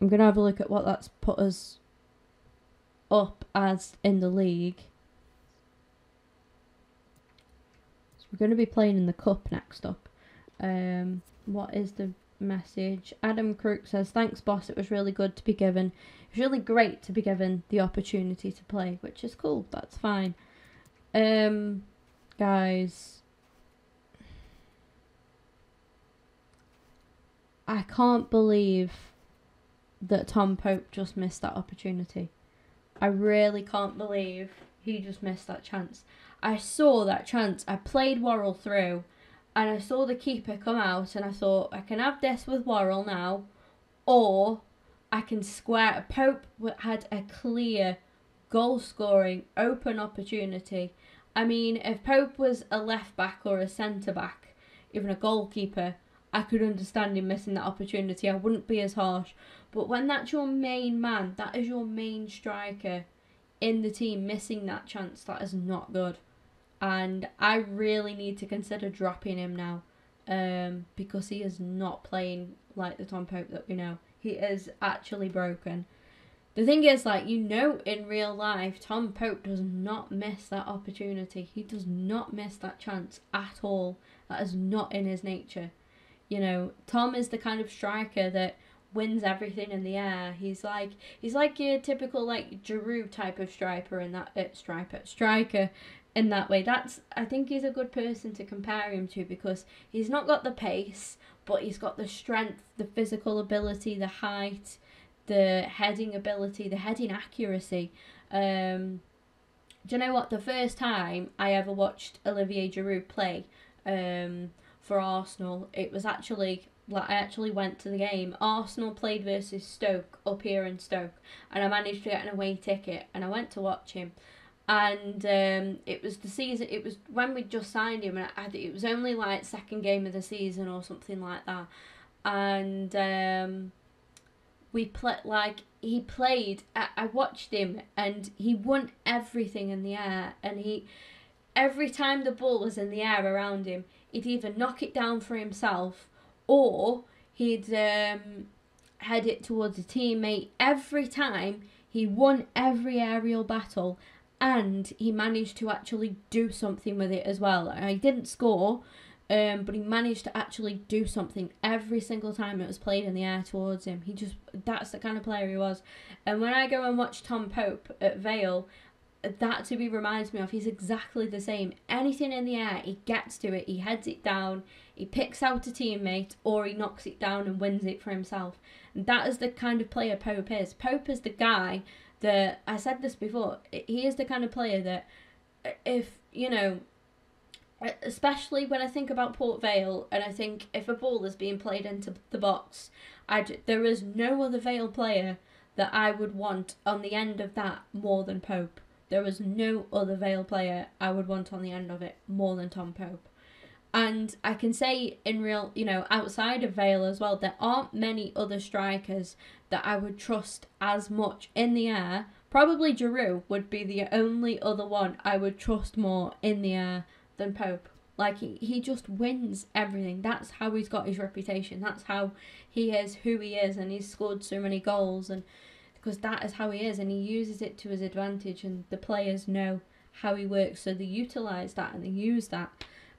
going to have a look at what that's put us up as in the league. So we're going to be playing in the Cup next up. What is the message? Adam Crook says, thanks boss, it was really good to be given. It was really great to be given the opportunity to play, which is cool, that's fine. Guys, I can't believe that Tom Pope just missed that opportunity. I really can't believe he just missed that chance. I saw that chance, I played Worrell through, and I saw the keeper come out, and I thought, I can have this with Worrell now, or I can square. Pope had a clear goal-scoring, open opportunity. I mean, if Pope was a left-back or a centre-back, even a goalkeeper, I could understand him missing that opportunity. I wouldn't be as harsh. But when that's your main man, that is your main striker in the team, missing that chance, that is not good. And I really need to consider dropping him now, because he is not playing like the Tom Pope that we know. He is actually broken. The thing is, like, you know, in real life, Tom Pope does not miss that opportunity. He does not miss that chance at all. That is not in his nature. You know, Tom is the kind of striker that wins everything in the air. He's like your typical like Giroud type of striker in that striker in that way. I think he's a good person to compare him to, because he's not got the pace, but he's got the strength, the physical ability, the height, the heading ability, the heading accuracy. Do you know what? The first time I ever watched Olivier Giroud play for Arsenal, it was actually, like, I actually went to the game. Arsenal played versus Stoke up here in Stoke, and I managed to get an away ticket, and I went to watch him. And it was the season. It was when we just signed him, and it was only like second game of the season or something like that. And he played. I watched him, and he won everything in the air. And every time the ball was in the air around him, he'd either knock it down for himself, or he'd head it towards a teammate. Every time he won every aerial battle. And he managed to actually do something with it as well. He didn't score, but he managed to actually do something every single time it was played in the air towards him. That's the kind of player he was. And when I go and watch Tom Pope at Vale, that to me reminds me of, he's exactly the same. Anything in the air, he gets to it, he heads it down, he picks out a teammate, or he knocks it down and wins it for himself. And that is the kind of player Pope is. Pope is the guy that, I said this before, he is the kind of player that, if, especially when I think about Port Vale, and I think if a ball is being played into the box, there is no other Vale player that I would want on the end of that more than Pope. There is no other Vale player I would want on the end of it more than Tom Pope. And I can say in real, outside of Vale as well, there aren't many other strikers that I would trust as much in the air. Probably Giroud would be the only other one I would trust more in the air than Pope. Like, he just wins everything. That's how he's got his reputation. That's how he is who he is, and he's scored so many goals, and because that is how he is, and he uses it to his advantage, and the players know how he works, so they utilise that and they use that.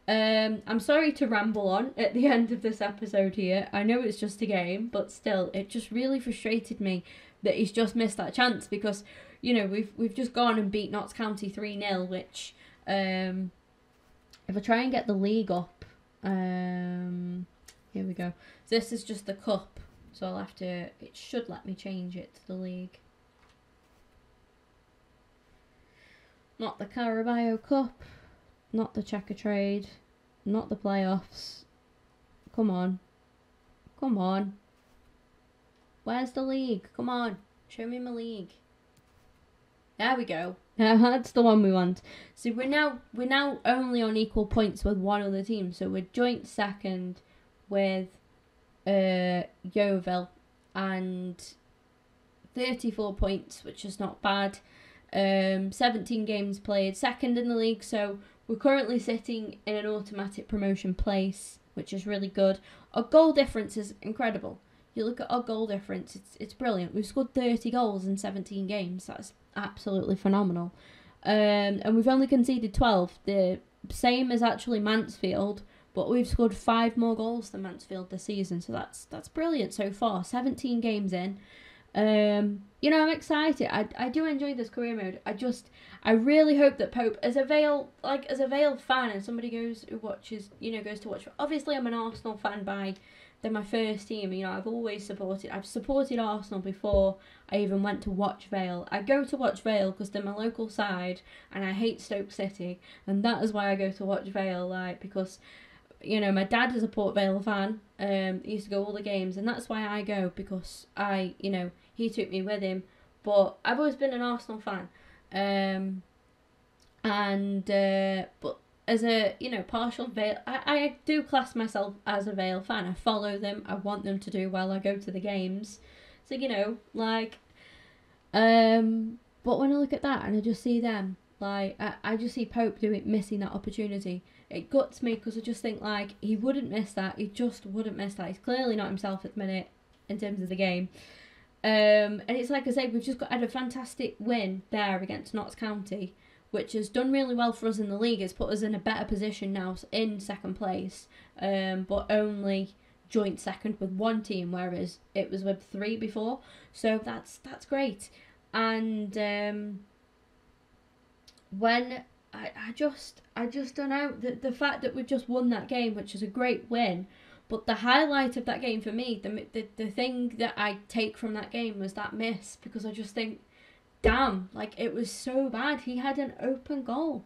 I'm sorry to ramble on at the end of this episode here. I know it's just a game, but still, it just really frustrated me that he's just missed that chance, because, we've just gone and beat Notts County 3-0, which, if I try and get the league up, here we go. This is just the cup, so I'll have to, it should let me change it to the league. Not the Carabao Cup. Not the Checker Trade. Not the playoffs. Come on. Come on. Where's the league? Come on. Show me my league. There we go. That's the one we want. So we're now only on equal points with one other team. So we're joint second with Yeovil and 34 points, which is not bad. 17 games played, second in the league, so we're currently sitting in an automatic promotion place, which is really good. Our goal difference is incredible. You look at our goal difference, it's brilliant. We've scored 30 goals in 17 games. That's absolutely phenomenal. And we've only conceded 12, the same as actually Mansfield, but we've scored 5 more goals than Mansfield this season, so that's brilliant so far. 17 games in. I'm excited. I do enjoy this career mode. I really hope that Pope, as a Vale fan, and somebody goes to watch. Obviously, I'm an Arsenal fan they're my first team. I've supported Arsenal before I even went to watch Vale. I go to watch Vale because they're my local side, and I hate Stoke City, and that is why I go to watch Vale. Because my dad is a Port Vale fan. He used to go all the games, and that's why I go, because he took me with him. But I've always been an Arsenal fan. But as a, partial Vale, I do class myself as a Vale fan. I follow them. I want them to do well. I go to the games. So, but when I look at that and I just see them, I just see Pope missing that opportunity. It guts me, because I just think, he wouldn't miss that. He just wouldn't miss that. He's clearly not himself at the minute in terms of the game. And it's like I said, we've just had a fantastic win there against Notts County, which has done really well for us in the league. It's put us in a better position now in second place, but only joint second with one team, whereas it was with 3 before. So that's great. And when I just don't know, the fact that we just won that game, which is a great win, But the highlight of that game for me, the thing that I take from that game was that miss, because I just think, damn, like, it was so bad. He had an open goal,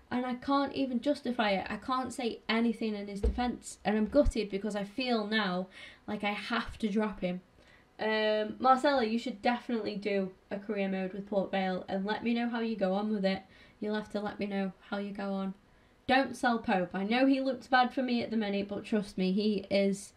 and I can't even justify it. I can't say anything in his defence, and I'm gutted because I feel now like I have to drop him. Marcelo, you should definitely do a career mode with Port Vale and let me know how you go on with it. You'll have to let me know how you go on. Don't sell Pope. I know he looks bad for me at the minute, but trust me, he is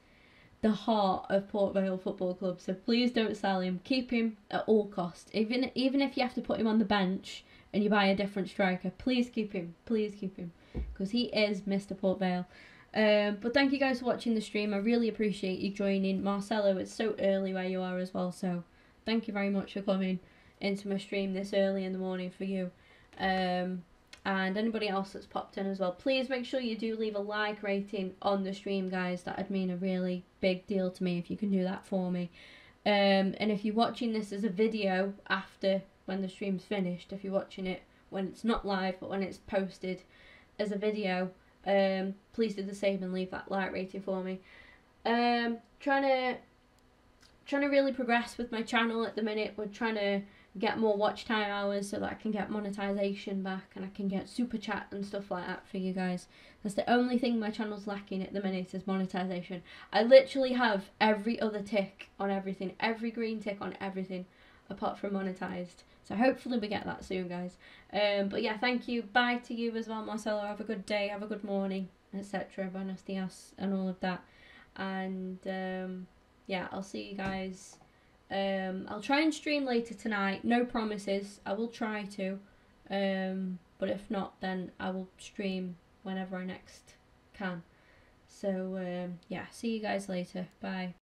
the heart of Port Vale Football Club. So please don't sell him. Keep him at all costs. Even if you have to put him on the bench and you buy a different striker, please keep him. Please keep him, because he is Mr. Port Vale. But thank you guys for watching the stream. I really appreciate you joining. Marcelo, it's so early where you are as well, so thank you very much for coming into my stream this early in the morning for you. And anybody else that's popped in as well, please make sure you do leave a like rating on the stream, guys. That'd mean a really big deal to me if you can do that for me. And if you're watching this as a video after when the stream's finished, if you're watching it when it's not live but when it's posted as a video, please do the same and leave that like rating for me. Trying to really progress with my channel at the minute. We're trying to get more watch time hours so that I can get monetization back and I can get super chat and stuff like that for you guys. That's the only thing my channel's lacking at the minute, is monetization. I literally have every other tick on everything, every green tick on everything apart from monetized. So hopefully we get that soon, guys. But yeah, thank you. Bye to you as well, Marcelo. Have a good day, have a good morning, etc. Buenos dias and all of that. And yeah, I'll see you guys. I'll try and stream later tonight. No promises. I will try to. But if not, then I will stream whenever I next can. So yeah, see you guys later. Bye.